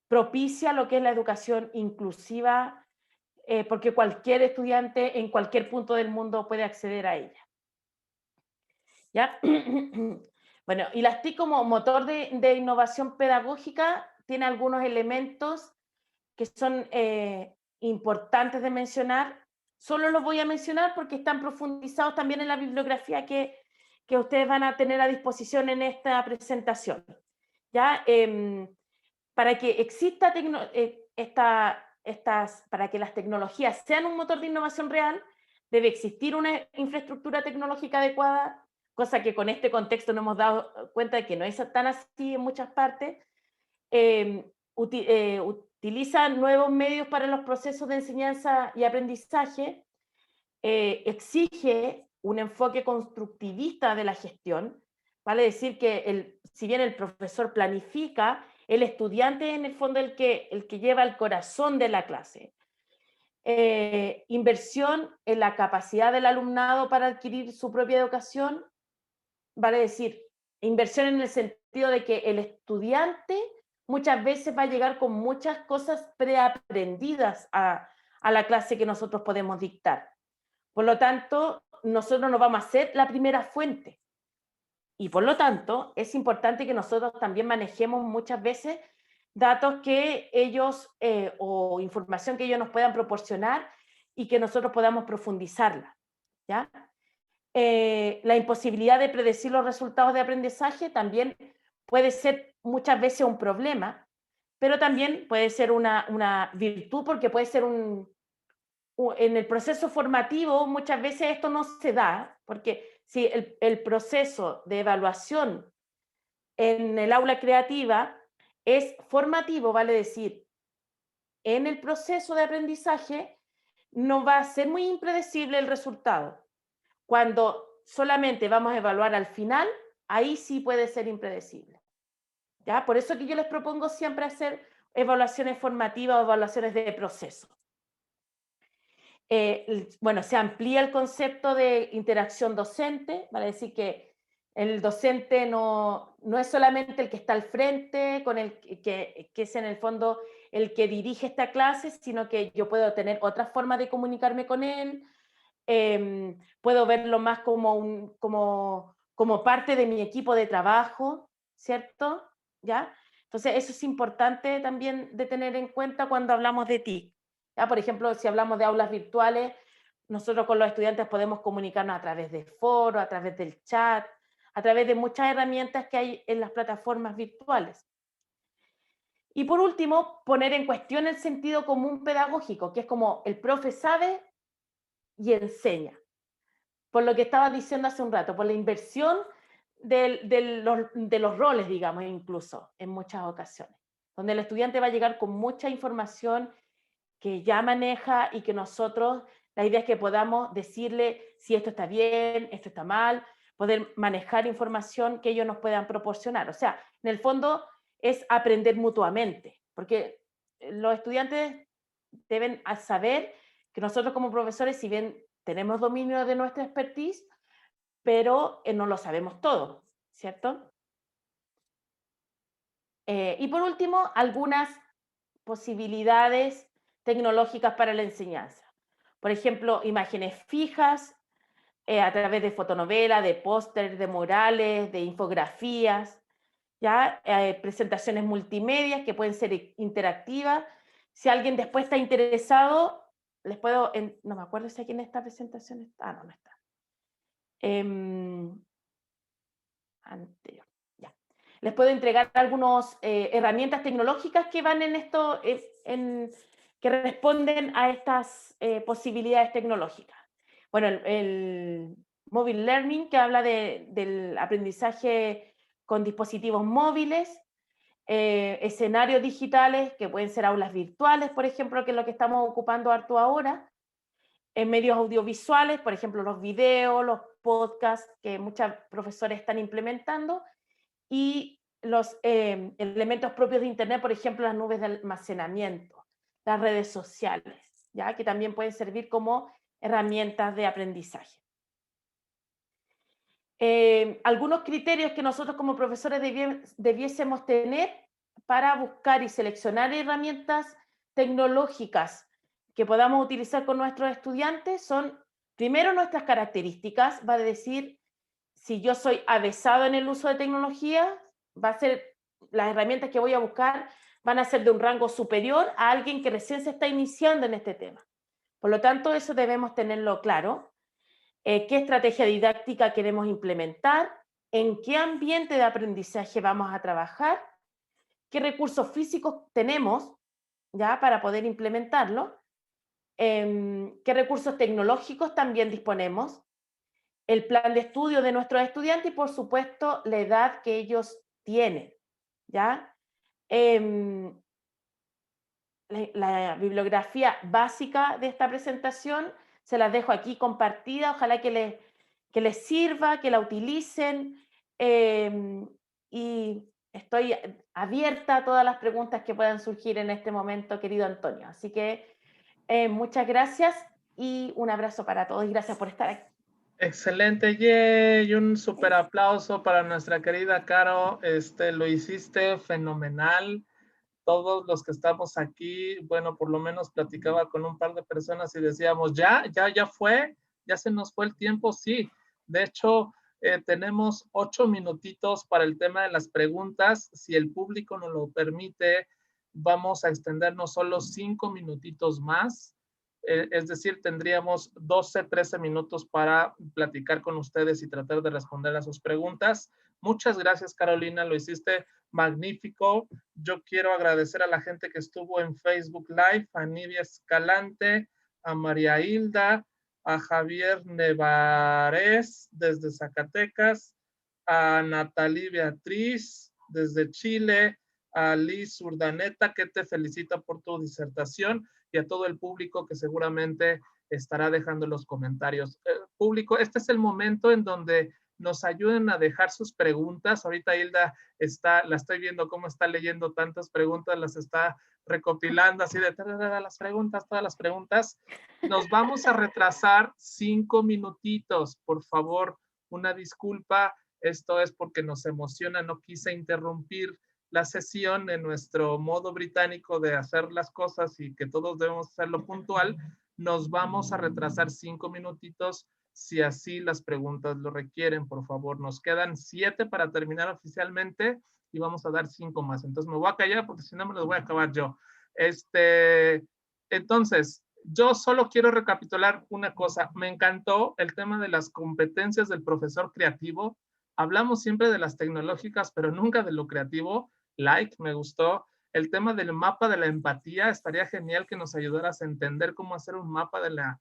propicia lo que es la educación inclusiva, porque cualquier estudiante en cualquier punto del mundo puede acceder a ella, ¿ya? Bueno, y las TIC como motor de innovación pedagógica tiene algunos elementos que son importantes de mencionar. Solo los voy a mencionar porque están profundizados también en la bibliografía que ustedes van a tener a disposición en esta presentación, ¿ya? Para que exista para que las tecnologías sean un motor de innovación real, debe existir una infraestructura tecnológica adecuada, cosa que con este contexto nos hemos dado cuenta de que no es tan así en muchas partes. Utilizan nuevos medios para los procesos de enseñanza y aprendizaje, exige un enfoque constructivista de la gestión, vale decir que si bien el profesor planifica, el estudiante es en el fondo el que lleva el corazón de la clase. Inversión en la capacidad del alumnado para adquirir su propia educación, vale decir, inversión en el sentido de que el estudiante muchas veces va a llegar con muchas cosas preaprendidas a la clase que nosotros podemos dictar. Por lo tanto, nosotros no vamos a ser la primera fuente. Y por lo tanto, es importante que nosotros también manejemos muchas veces datos que ellos, o información que ellos nos puedan proporcionar y que nosotros podamos profundizarla, ¿ya? La imposibilidad de predecir los resultados de aprendizaje también puede ser muchas veces un problema, pero también puede ser una virtud, porque puede ser en el proceso formativo muchas veces esto no se da, porque si el proceso de evaluación en el aula creativa es formativo, vale decir, en el proceso de aprendizaje no va a ser muy impredecible el resultado. Cuando solamente vamos a evaluar al final, ahí sí puede ser impredecible. ¿Ya? Por eso que yo les propongo siempre hacer evaluaciones formativas o evaluaciones de proceso. Bueno, se amplía el concepto de interacción docente, vale decir que el docente no es solamente el que está al frente, con el que es en el fondo el que dirige esta clase, sino que yo puedo tener otra forma de comunicarme con él, puedo verlo más como parte de mi equipo de trabajo, ¿cierto? ¿Ya? Entonces, eso es importante también de tener en cuenta cuando hablamos de TIC. ¿Ya? Por ejemplo, si hablamos de aulas virtuales, nosotros con los estudiantes podemos comunicarnos a través de foros, a través del chat, a través de muchas herramientas que hay en las plataformas virtuales. Y por último, poner en cuestión el sentido común pedagógico, que es como el profe sabe y enseña. Por lo que estaba diciendo hace un rato, por la inversión de los roles, digamos, incluso, en muchas ocasiones, donde el estudiante va a llegar con mucha información que ya maneja y que nosotros, la idea es que podamos decirle si esto está bien, esto está mal, poder manejar información que ellos nos puedan proporcionar. O sea, en el fondo es aprender mutuamente, porque los estudiantes deben saber que nosotros como profesores, si bien tenemos dominio de nuestra expertise, pero no lo sabemos todo, ¿cierto? Y por último, algunas posibilidades tecnológicas para la enseñanza. Por ejemplo, imágenes fijas, a través de fotonovelas, de pósteres, de murales, de infografías, ¿ya? Presentaciones multimedia que pueden ser interactivas. Si alguien después está interesado, les puedo, no me acuerdo si aquí en esta presentación está, no está. Anterior, ya. Les puedo entregar algunas herramientas tecnológicas que van en esto, que responden a estas posibilidades tecnológicas. Bueno, el Mobile Learning, que habla del aprendizaje con dispositivos móviles, escenarios digitales, que pueden ser aulas virtuales, por ejemplo, que es lo que estamos ocupando harto ahora, en medios audiovisuales, por ejemplo, los videos, los podcasts que muchos profesores están implementando, y los elementos propios de Internet, por ejemplo, las nubes de almacenamiento, las redes sociales, ¿ya? Que también pueden servir como herramientas de aprendizaje. Algunos criterios que nosotros como profesores debiésemos tener para buscar y seleccionar herramientas tecnológicas que podamos utilizar con nuestros estudiantes son, primero, nuestras características, va a decir, si yo soy avesado en el uso de tecnología, va a ser, las herramientas que voy a buscar van a ser de un rango superior a alguien que recién se está iniciando en este tema. Por lo tanto, eso debemos tenerlo claro. ¿Qué estrategia didáctica queremos implementar? ¿En qué ambiente de aprendizaje vamos a trabajar? ¿Qué recursos físicos tenemos ya para poder implementarlo? ¿Qué recursos tecnológicos también disponemos? El plan de estudio de nuestros estudiantes y, por supuesto, la edad que ellos tienen, ¿ya? La bibliografía básica de esta presentación se las dejo aquí compartida, ojalá que les sirva, que la utilicen, y estoy abierta a todas las preguntas que puedan surgir en este momento, querido Antonio. Así que muchas gracias y un abrazo para todos y gracias por estar aquí. Excelente, y un súper aplauso para nuestra querida Caro. Lo hiciste fenomenal. Todos los que estamos aquí, bueno, por lo menos platicaba con un par de personas y decíamos, ya fue, ya se nos fue el tiempo. Sí, de hecho, tenemos 8 minutitos para el tema de las preguntas. Si el público nos lo permite, vamos a extendernos solo 5 minutitos más. Es decir, tendríamos 12, 13 minutos para platicar con ustedes y tratar de responder a sus preguntas. Muchas gracias, Carolina, lo hiciste magnífico. Yo quiero agradecer a la gente que estuvo en Facebook Live, a Nidia Escalante, a María Hilda, a Javier Nevarez desde Zacatecas, a Natalie Beatriz desde Chile, a Liz Urdaneta, que te felicita por tu disertación, y a todo el público que seguramente estará dejando los comentarios. Público, este es el momento en donde nos ayuden a dejar sus preguntas. Ahorita Hilda la estoy viendo cómo está leyendo tantas preguntas, las está recopilando así de las preguntas, todas las preguntas. Nos vamos a retrasar 5 minutitos, por favor, una disculpa. Esto es porque nos emociona, no quise interrumpir la sesión en nuestro modo británico de hacer las cosas y que todos debemos hacerlo puntual. Nos vamos a retrasar 5 minutitos si así las preguntas lo requieren, por favor. Nos quedan 7 para terminar oficialmente y vamos a dar 5 más. Entonces me voy a callar porque si no me los voy a acabar yo. Entonces, yo solo quiero recapitular una cosa. Me encantó el tema de las competencias del profesor creativo. Hablamos siempre de las tecnológicas, pero nunca de lo creativo. Me gustó. El tema del mapa de la empatía, estaría genial que nos ayudaras a entender cómo hacer un mapa de la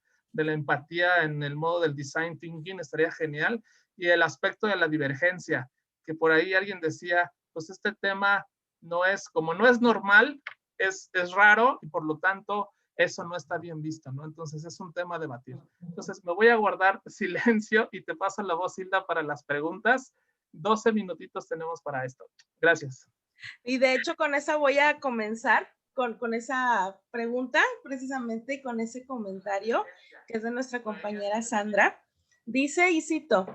empatía en el modo del design thinking, estaría genial. Y el aspecto de la divergencia, que por ahí alguien decía, pues este tema no es, como no es normal, es raro y por lo tanto eso no está bien visto, ¿no? Entonces es un tema a debatir. Entonces me voy a guardar silencio y te paso la voz, Hilda, para las preguntas. 12 minutitos tenemos para esto. Gracias. Y de hecho con esa voy a comenzar, con esa pregunta precisamente y con ese comentario que es de nuestra compañera Sandra. Dice, y cito,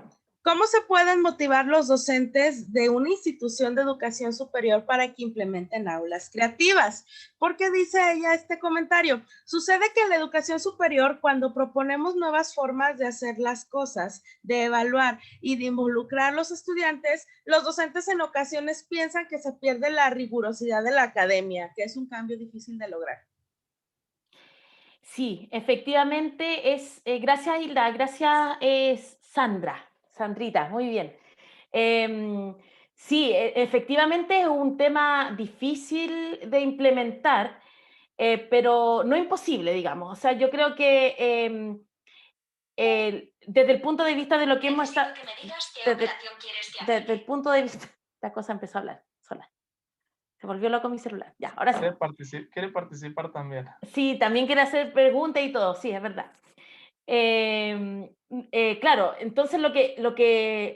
¿cómo se pueden motivar los docentes de una institución de educación superior para que implementen aulas creativas? Porque dice ella este comentario, sucede que en la educación superior, cuando proponemos nuevas formas de hacer las cosas, de evaluar y de involucrar a los estudiantes, los docentes en ocasiones piensan que se pierde la rigurosidad de la academia, que es un cambio difícil de lograr. Sí, efectivamente es, gracias Hilda, gracias Sandrita, muy bien. Sí, efectivamente es un tema difícil de implementar, pero no imposible, digamos. O sea, yo creo que desde el punto de vista de lo que hemos estado... Desde el punto de vista... La cosa empezó a hablar sola. Se volvió loco mi celular. Ya, ahora sí. Quiere participar también. Sí, también quiere hacer preguntas y todo, sí, es verdad. Claro, entonces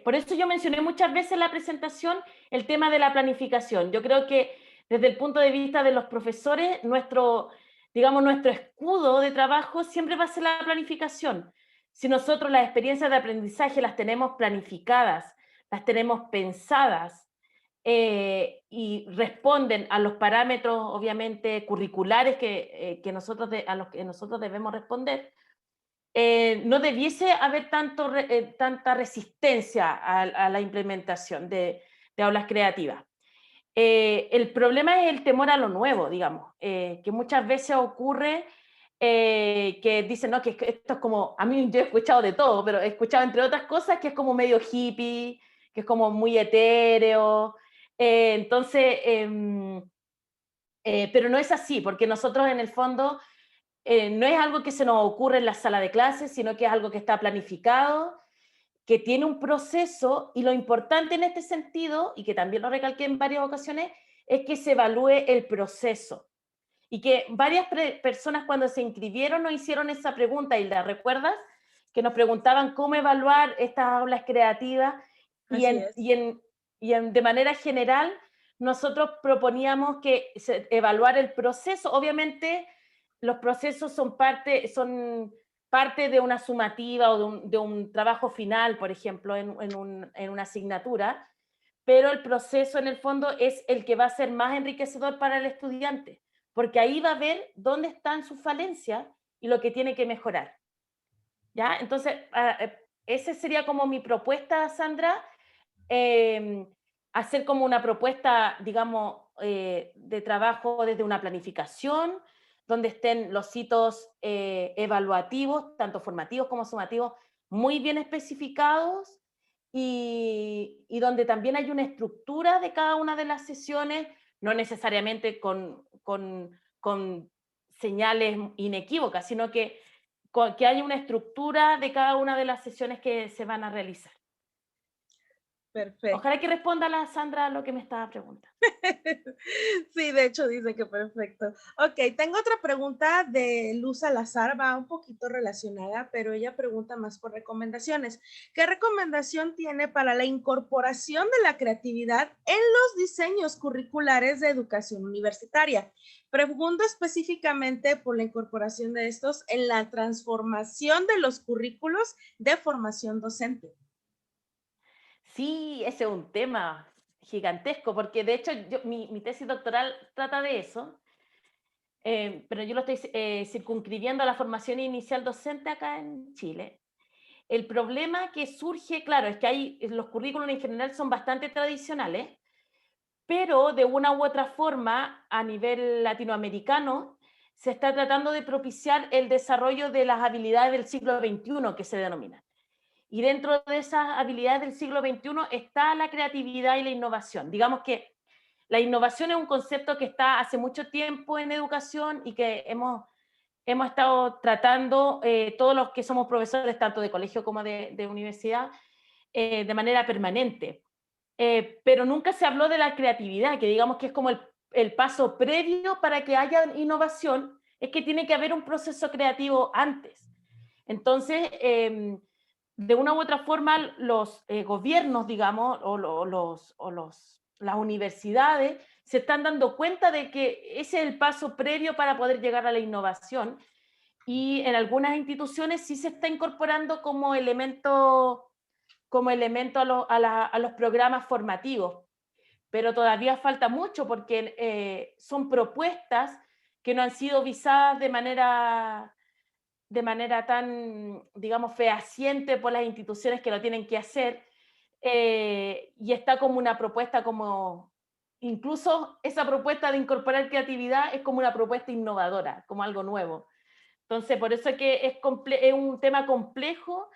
por eso yo mencioné muchas veces en la presentación el tema de la planificación. Yo creo que desde el punto de vista de los profesores, nuestro escudo de trabajo siempre va a ser la planificación. Si nosotros las experiencias de aprendizaje las tenemos planificadas, las tenemos pensadas, y responden a los parámetros, obviamente, curriculares a los que nosotros debemos responder, no debiese haber tanta resistencia a la implementación de aulas creativas. El problema es el temor a lo nuevo, digamos, que muchas veces ocurre que dicen, no, que esto es como, a mí yo he escuchado de todo, pero he escuchado entre otras cosas que es como medio hippie, que es como muy etéreo, entonces, pero no es así, porque nosotros en el fondo no es algo que se nos ocurre en la sala de clases, sino que es algo que está planificado, que tiene un proceso, y lo importante en este sentido, y que también lo recalqué en varias ocasiones, es que se evalúe el proceso. Y que varias personas cuando se inscribieron nos hicieron esa pregunta, Hilda, ¿recuerdas? Que nos preguntaban cómo evaluar estas aulas creativas, de manera general nosotros proponíamos que se evaluara el proceso. Obviamente los procesos son parte de una sumativa o de un trabajo final, por ejemplo, en una asignatura, pero el proceso en el fondo es el que va a ser más enriquecedor para el estudiante, porque ahí va a ver dónde están sus falencias y lo que tiene que mejorar. ¿Ya? Entonces, esa sería como mi propuesta, Sandra, hacer como una propuesta, digamos, de trabajo desde una planificación, donde estén los hitos evaluativos, tanto formativos como sumativos, muy bien especificados, y donde también hay una estructura de cada una de las sesiones, no necesariamente con señales inequívocas, sino que haya una estructura de cada una de las sesiones que se van a realizar. Perfecto. Ojalá que responda la Sandra a lo que me estaba preguntando. Sí, de hecho dice que perfecto. Ok, tengo otra pregunta de Luz Salazar, va un poquito relacionada, pero ella pregunta más por recomendaciones. ¿Qué recomendación tiene para la incorporación de la creatividad en los diseños curriculares de educación universitaria? Pregunto específicamente por la incorporación de estos en la transformación de los currículos de formación docente. Sí, ese es un tema gigantesco, porque de hecho mi tesis doctoral trata de eso, pero yo lo estoy circunscribiendo a la formación inicial docente acá en Chile. El problema que surge, claro, es que los currículos en general son bastante tradicionales, pero de una u otra forma, a nivel latinoamericano, se está tratando de propiciar el desarrollo de las habilidades del siglo XXI, que se denominan. Y dentro de esas habilidades del siglo XXI está la creatividad y la innovación. Digamos que la innovación es un concepto que está hace mucho tiempo en educación y que hemos estado tratando todos los que somos profesores, tanto de colegio como de universidad, de manera permanente. Pero nunca se habló de la creatividad, que digamos que es como el paso previo para que haya innovación, es que tiene que haber un proceso creativo antes. Entonces, de una u otra forma, los gobiernos, digamos, las universidades, se están dando cuenta de que ese es el paso previo para poder llegar a la innovación, y en algunas instituciones sí se está incorporando como elemento a los programas formativos, pero todavía falta mucho porque son propuestas que no han sido visadas de manera tan, digamos, fehaciente por las instituciones que lo tienen que hacer, y está como una propuesta incluso esa propuesta de incorporar creatividad es como una propuesta innovadora, como algo nuevo. Entonces, por eso es que es un tema complejo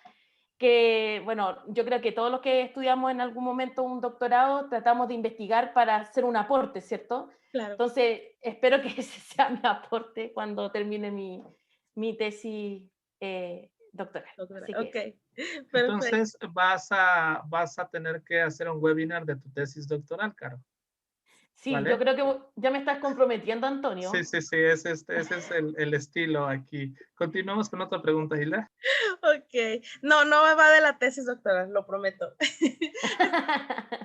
que, bueno, yo creo que todos los que estudiamos en algún momento un doctorado tratamos de investigar para hacer un aporte, ¿cierto? Claro. Entonces, espero que ese sea mi aporte cuando termine mi tesis doctoral. Así que, ok, perfecto. Entonces vas a tener que hacer un webinar de tu tesis doctoral, Caro. sí, ¿Vale? yo creo que ya me estás comprometiendo, Antonio. Sí, ese es el estilo aquí. Continuamos con otra pregunta, Hilda. Ok, no va de la tesis doctoral, lo prometo.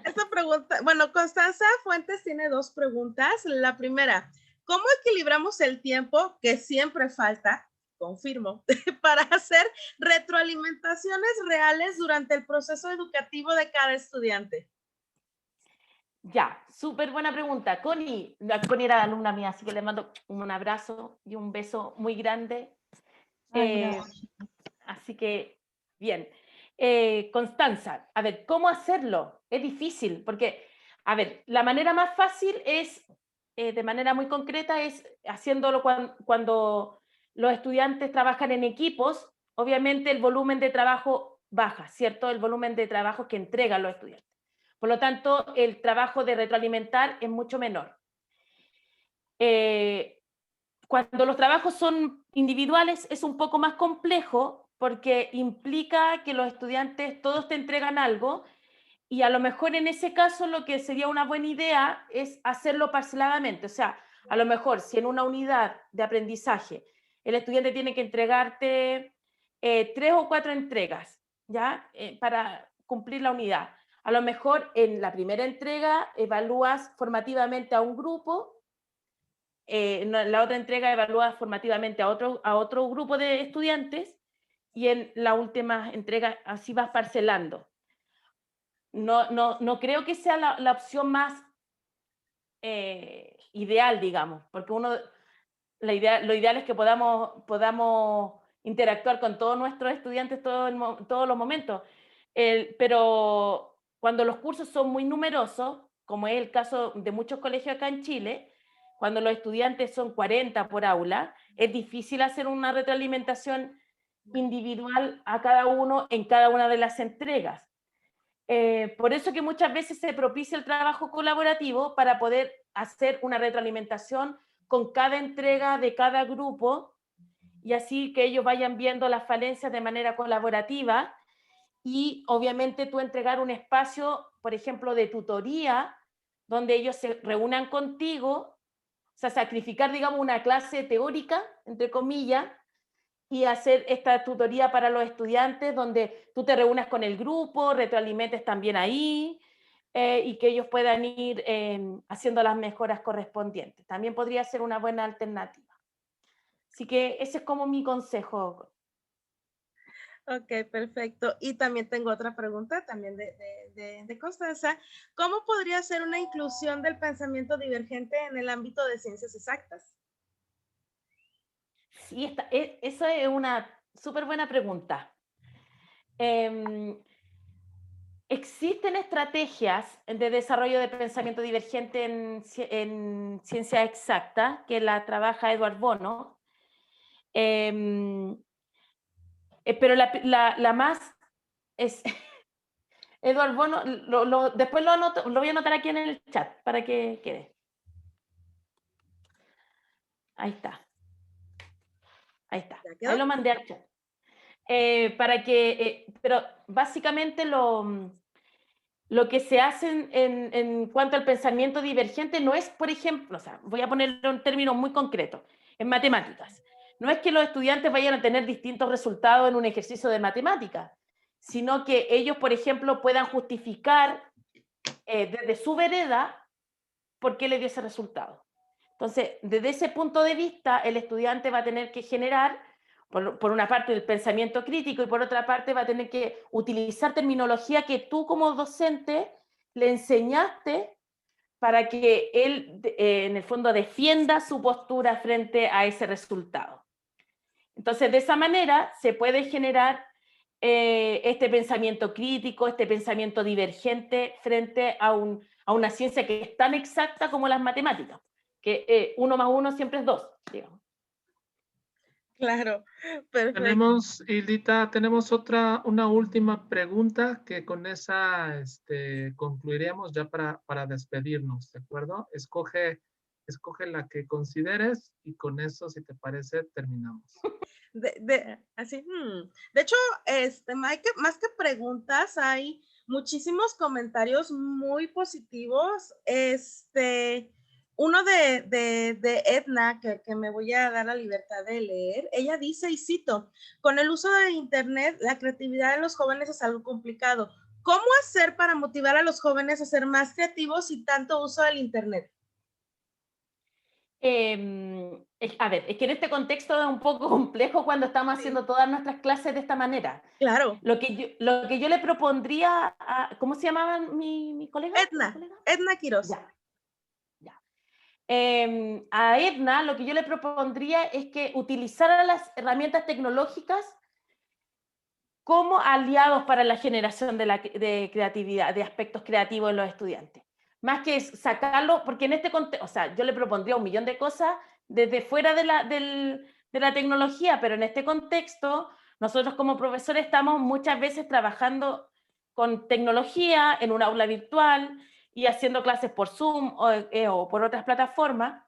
Esta pregunta, bueno, Constanza Fuentes tiene dos preguntas. La primera, ¿cómo equilibramos el tiempo que siempre falta, confirmo, para hacer retroalimentaciones reales durante el proceso educativo de cada estudiante? Ya, súper buena pregunta. Connie era alumna mía, así que le mando un abrazo y un beso muy grande. Así que, bien. Constanza, a ver, ¿cómo hacerlo? Es difícil, porque, a ver, la manera más fácil es, de manera muy concreta, es haciéndolo cuando los estudiantes trabajan en equipos. Obviamente el volumen de trabajo baja, ¿cierto? El volumen de trabajo que entregan los estudiantes. Por lo tanto, el trabajo de retroalimentar es mucho menor. Cuando los trabajos son individuales es un poco más complejo porque implica que los estudiantes todos te entregan algo, y a lo mejor en ese caso lo que sería una buena idea es hacerlo parceladamente. O sea, a lo mejor si en una unidad de aprendizaje el estudiante tiene que entregarte 3 o 4 entregas, ¿ya? Para cumplir la unidad. A lo mejor en la primera entrega evalúas formativamente a un grupo, en la otra entrega evalúas formativamente a otro grupo de estudiantes, y en la última entrega así vas parcelando. No creo que sea la opción más ideal, digamos, porque lo ideal es que podamos interactuar con todos nuestros estudiantes todos los momentos. Pero cuando los cursos son muy numerosos, como es el caso de muchos colegios acá en Chile, cuando los estudiantes son 40 por aula, es difícil hacer una retroalimentación individual a cada uno en cada una de las entregas. Por eso que muchas veces se propicia el trabajo colaborativo para poder hacer una retroalimentación con cada entrega de cada grupo y así que ellos vayan viendo las falencias de manera colaborativa y obviamente tú entregar un espacio, por ejemplo, de tutoría, donde ellos se reúnan contigo, o sea, sacrificar, digamos, una clase teórica, entre comillas, y hacer esta tutoría para los estudiantes, donde tú te reúnas con el grupo, retroalimentes también ahí, y que ellos puedan ir haciendo las mejoras correspondientes. También podría ser una buena alternativa. Así que ese es como mi consejo. Ok, perfecto. Y también tengo otra pregunta, también de Constanza. ¿Cómo podría ser una inclusión del pensamiento divergente en el ámbito de ciencias exactas? Sí, esa es una súper buena pregunta. Existen estrategias de desarrollo de pensamiento divergente en ciencia exacta, que la trabaja Edward Bono, pero la más es... Edward Bono, después lo voy a anotar aquí en el chat para que quede. Ahí está. Ahí está. Ahí lo mandé al chat. Pero básicamente lo que se hace en cuanto al pensamiento divergente no es, por ejemplo, o sea, voy a poner un término muy concreto, en matemáticas. No es que los estudiantes vayan a tener distintos resultados en un ejercicio de matemáticas, sino que ellos, por ejemplo, puedan justificar desde su vereda por qué le dio ese resultado. Entonces, desde ese punto de vista, el estudiante va a tener que generar, por una parte, el pensamiento crítico y por otra parte va a tener que utilizar terminología que tú como docente le enseñaste para que él, en el fondo, defienda su postura frente a ese resultado. Entonces, de esa manera se puede generar este pensamiento crítico, este pensamiento divergente frente a una ciencia que es tan exacta como las matemáticas, que 1 más 1 siempre es 2, digamos. Claro, perfecto. Tenemos, Hildita, tenemos una última pregunta que con esa concluiríamos ya para despedirnos, ¿de acuerdo? Escoge la que consideres y con eso, si te parece, terminamos. Así, De hecho, más que preguntas, hay muchísimos comentarios muy positivos. Uno de Edna, que me voy a dar la libertad de leer, ella dice, y cito, con el uso de Internet, la creatividad de los jóvenes es algo complicado. ¿Cómo hacer para motivar a los jóvenes a ser más creativos y tanto uso del Internet? A ver, es que en este contexto es un poco complejo cuando estamos haciendo todas nuestras clases de esta manera. Claro. Lo que yo le propondría ¿cómo se llamaba mi colega? Edna Quiroz. Ya. A Edna lo que yo le propondría es que utilizara las herramientas tecnológicas como aliados para la generación de creatividad, de aspectos creativos en los estudiantes. Más que sacarlo, porque en este contexto, o sea, yo le propondría un millón de cosas desde fuera de la tecnología, pero en este contexto, nosotros como profesores estamos muchas veces trabajando con tecnología en un aula virtual y haciendo clases por Zoom o por otras plataformas.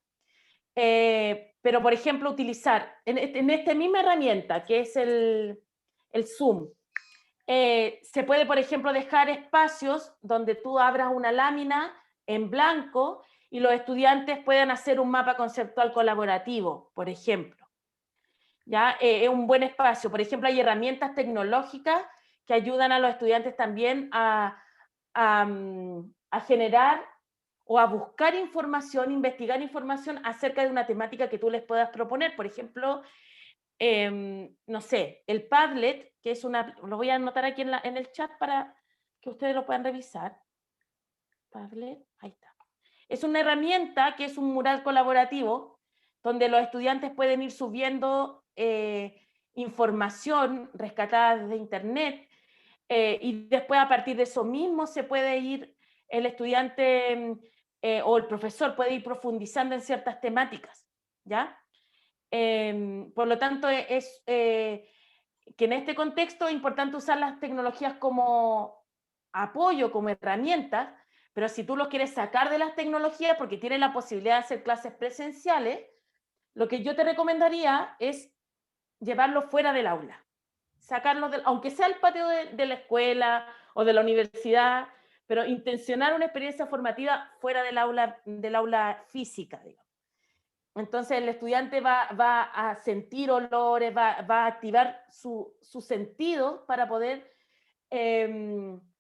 Pero, por ejemplo, utilizar en esta misma herramienta, que es el Zoom, se puede, por ejemplo, dejar espacios donde tú abras una lámina en blanco y los estudiantes puedan hacer un mapa conceptual colaborativo, por ejemplo. ¿Ya? Es un buen espacio. Por ejemplo, hay herramientas tecnológicas que ayudan a los estudiantes también a generar o a buscar información, investigar información acerca de una temática que tú les puedas proponer. Por ejemplo, no sé, el Padlet, que es lo voy a anotar aquí en el chat para que ustedes lo puedan revisar. Padlet, ahí está. Es una herramienta que es un mural colaborativo donde los estudiantes pueden ir subiendo información rescatada desde internet y después a partir de eso mismo se puede ir el estudiante o el profesor puede ir profundizando en ciertas temáticas, ¿ya? Por lo tanto, que en este contexto es importante usar las tecnologías como apoyo, como herramientas, pero si tú los quieres sacar de las tecnologías porque tienen la posibilidad de hacer clases presenciales, lo que yo te recomendaría es llevarlos fuera del aula, sacarlos, aunque sea el patio de la escuela o de la universidad, pero intencionar una experiencia formativa fuera del aula física, digamos. Entonces el estudiante va a sentir olores, va a activar su sentido para poder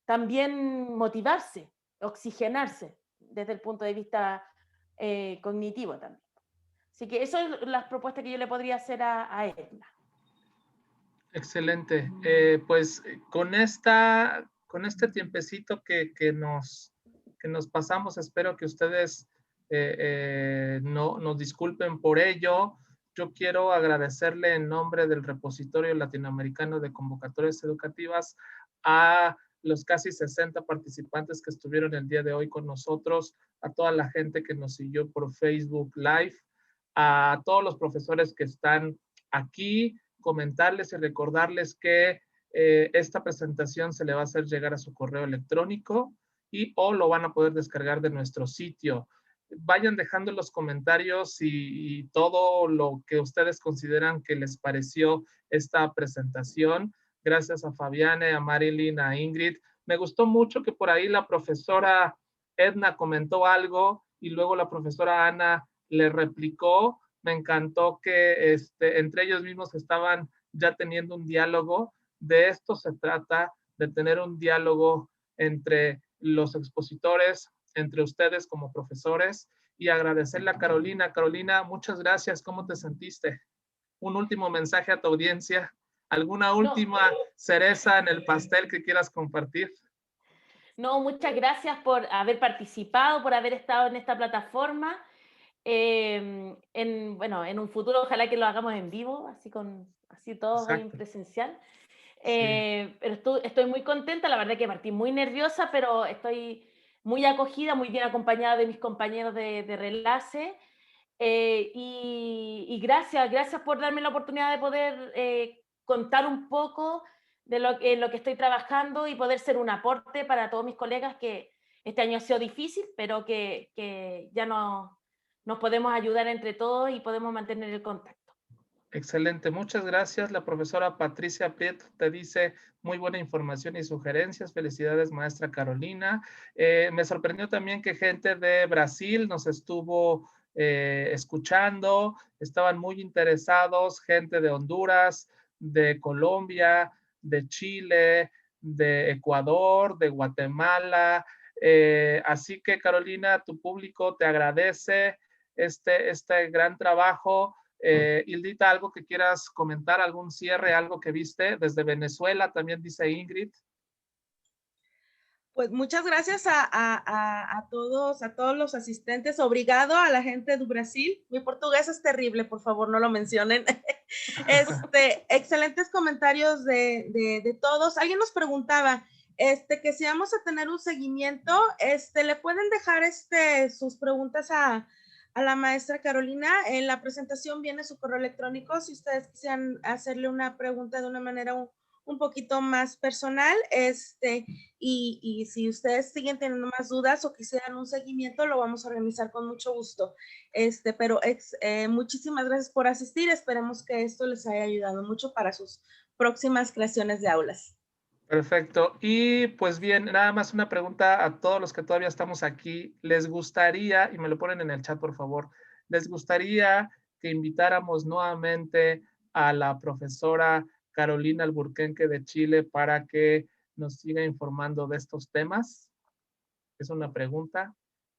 también motivarse, oxigenarse desde el punto de vista cognitivo también. Así que eso es las propuestas que yo le podría hacer a Edna. Excelente. Pues con este tiempecito que nos pasamos, espero que ustedes no nos disculpen por ello. Yo quiero agradecerle en nombre del Repositorio Latinoamericano de Convocatorias Educativas a los casi 60 participantes que estuvieron el día de hoy con nosotros, a toda la gente que nos siguió por Facebook Live, a todos los profesores que están aquí, comentarles y recordarles que esta presentación se le va a hacer llegar a su correo electrónico o lo van a poder descargar de nuestro sitio. Vayan dejando los comentarios y todo lo que ustedes consideran que les pareció esta presentación. Gracias a Fabiane, a Marilyn, a Ingrid. Me gustó mucho que por ahí la profesora Edna comentó algo y luego la profesora Ana le replicó. Me encantó que entre ellos mismos estaban ya teniendo un diálogo. De esto se trata, de tener un diálogo entre los expositores, entre ustedes como profesores, y agradecerle a Carolina. Carolina, muchas gracias. ¿Cómo te sentiste? Un último mensaje a tu audiencia. ¿Alguna última cereza en el pastel que quieras compartir? No, muchas gracias por haber participado, por haber estado en esta plataforma. Bueno, en un futuro ojalá que lo hagamos en vivo, así todos en presencial. Sí. Pero estoy muy contenta, la verdad que partí muy nerviosa, pero estoy muy acogida, muy bien acompañada de mis compañeros de Relace. Y gracias por darme la oportunidad de poder contar un poco de lo que estoy trabajando y poder ser un aporte para todos mis colegas, que este año ha sido difícil, pero que ya nos podemos ayudar entre todos y podemos mantener el contacto. Excelente, muchas gracias. La profesora Patricia Prieto te dice muy buena información y sugerencias. Felicidades, maestra Carolina. Me sorprendió también que gente de Brasil nos estuvo escuchando, estaban muy interesados, gente de Honduras, de Colombia, de Chile, de Ecuador, de Guatemala. Así que Carolina, tu público te agradece este gran trabajo. Hildita, ¿algo que quieras comentar? ¿Algún cierre? ¿Algo que viste? Desde Venezuela también dice Ingrid. Pues muchas gracias a todos los asistentes. Obrigado a la gente de Brasil. Mi portugués es terrible, por favor, no lo mencionen. Excelentes comentarios de todos. Alguien nos preguntaba que si vamos a tener un seguimiento, le pueden dejar sus preguntas a la maestra Carolina. En la presentación viene su correo electrónico. Si ustedes quisieran hacerle una pregunta de una manera un poquito más personal, y si ustedes siguen teniendo más dudas o quisieran un seguimiento, lo vamos a organizar con mucho gusto. Pero muchísimas gracias por asistir. Esperemos que esto les haya ayudado mucho para sus próximas creaciones de aulas. Perfecto. Y pues bien, nada más una pregunta a todos los que todavía estamos aquí. ¿Les gustaría, y me lo ponen en el chat por favor, les gustaría que invitáramos nuevamente a la profesora Carolina Alburquerque de Chile para que nos siga informando de estos temas? Es una pregunta.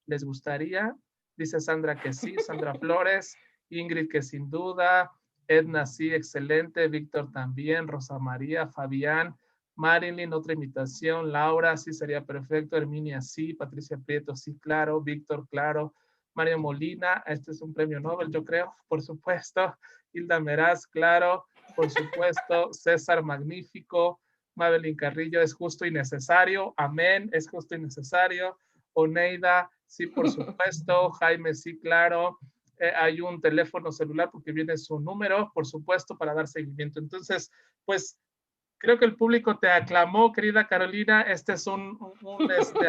¿Les gustaría? Dice Sandra que sí, Sandra Flores, Ingrid que sin duda, Edna sí, excelente, Víctor también, Rosa María, Fabián, Marilyn, otra invitación, Laura, sí sería perfecto, Herminia sí, Patricia Prieto sí, claro, Víctor, claro, Mario Molina, este es un premio Nobel, yo creo, por supuesto, Hilda Meraz, claro, por supuesto, César Magnífico, Mabelín Carrillo, es justo y necesario, amén, es justo y necesario, Oneida, sí, por supuesto, Jaime, sí, claro, hay un teléfono celular porque viene su número, por supuesto, para dar seguimiento. Entonces, pues Creo que el público te aclamó, querida Carolina. Este es un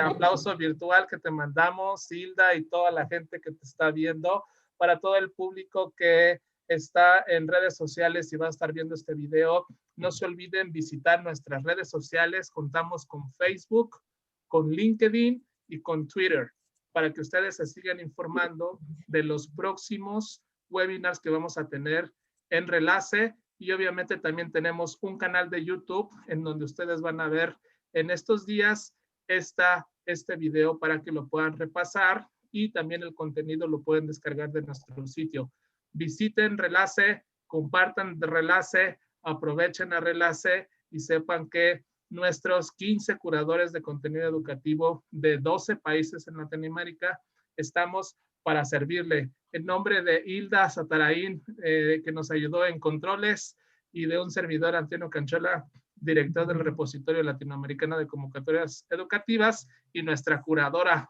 aplauso virtual que te mandamos, Hilda, y toda la gente que te está viendo. Para todo el público que está en redes sociales y va a estar viendo este video, no se olviden visitar nuestras redes sociales. Contamos con Facebook, con LinkedIn y con Twitter, para que ustedes se sigan informando de los próximos webinars que vamos a tener en Relace. Y obviamente también tenemos un canal de YouTube en donde ustedes van a ver en estos días este video para que lo puedan repasar, y también el contenido lo pueden descargar de nuestro sitio. Visiten Relace, compartan Relace, aprovechen a Relace y sepan que nuestros 15 curadores de contenido educativo de 12 países en Latinoamérica estamos para servirle. En nombre de Hilda Satarain, que nos ayudó en controles, y de un servidor, Antonio Canchola, director del Repositorio Latinoamericano de Convocatorias Educativas, y nuestra curadora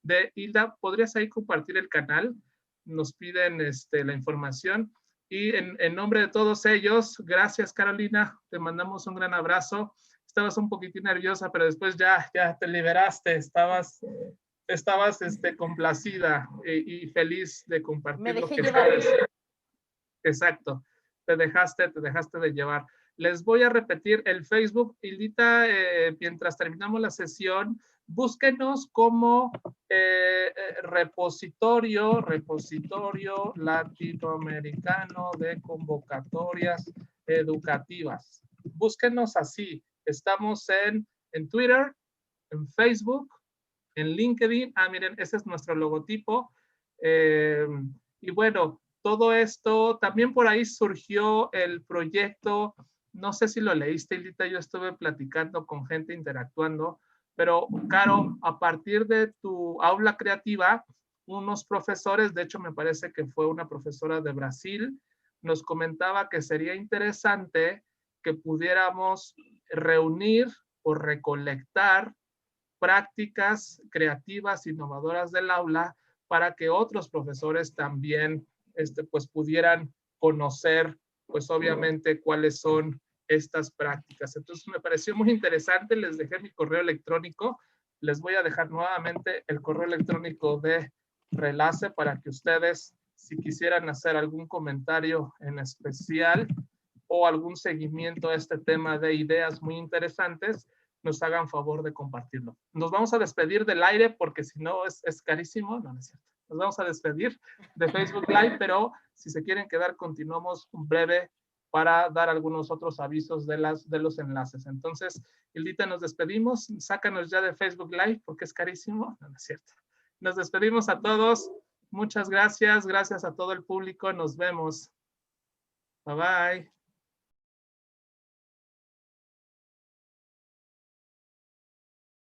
de Hilda, ¿podrías ahí compartir el canal? Nos piden la información. Y en nombre de todos ellos, gracias Carolina, te mandamos un gran abrazo. Estabas un poquitín nerviosa, pero después ya te liberaste, estabas complacida y feliz de compartir. Me lo dejé que llevar. sabes. Exacto, te dejaste de llevar. Les voy a repetir el Facebook, Hildita, mientras terminamos la sesión, búsquenos como repositorio latinoamericano de convocatorias educativas. Búsquenos así. Estamos en Twitter, en Facebook, en LinkedIn. Miren, ese es nuestro logotipo. Y bueno, todo esto, también por ahí surgió el proyecto, no sé si lo leíste, Hildita, yo estuve platicando con gente, interactuando, pero Caro, a partir de tu aula creativa, unos profesores, de hecho me parece que fue una profesora de Brasil, nos comentaba que sería interesante que pudiéramos reunir o recolectar prácticas creativas, innovadoras del aula, para que otros profesores también pues pudieran conocer, pues obviamente, cuáles son estas prácticas. Entonces me pareció muy interesante, les dejé mi correo electrónico, les voy a dejar nuevamente el correo electrónico de Relace para que ustedes, si quisieran hacer algún comentario en especial o algún seguimiento a este tema de ideas muy interesantes, nos hagan favor de compartirlo. Nos vamos a despedir del aire porque si no es carísimo. No, no es cierto. Nos vamos a despedir de Facebook Live, pero si se quieren quedar, continuamos un breve para dar algunos otros avisos de los enlaces. Entonces, Hildita, nos despedimos. Sácanos ya de Facebook Live porque es carísimo. No, no es cierto. Nos despedimos a todos. Muchas gracias. Gracias a todo el público. Nos vemos. Bye bye.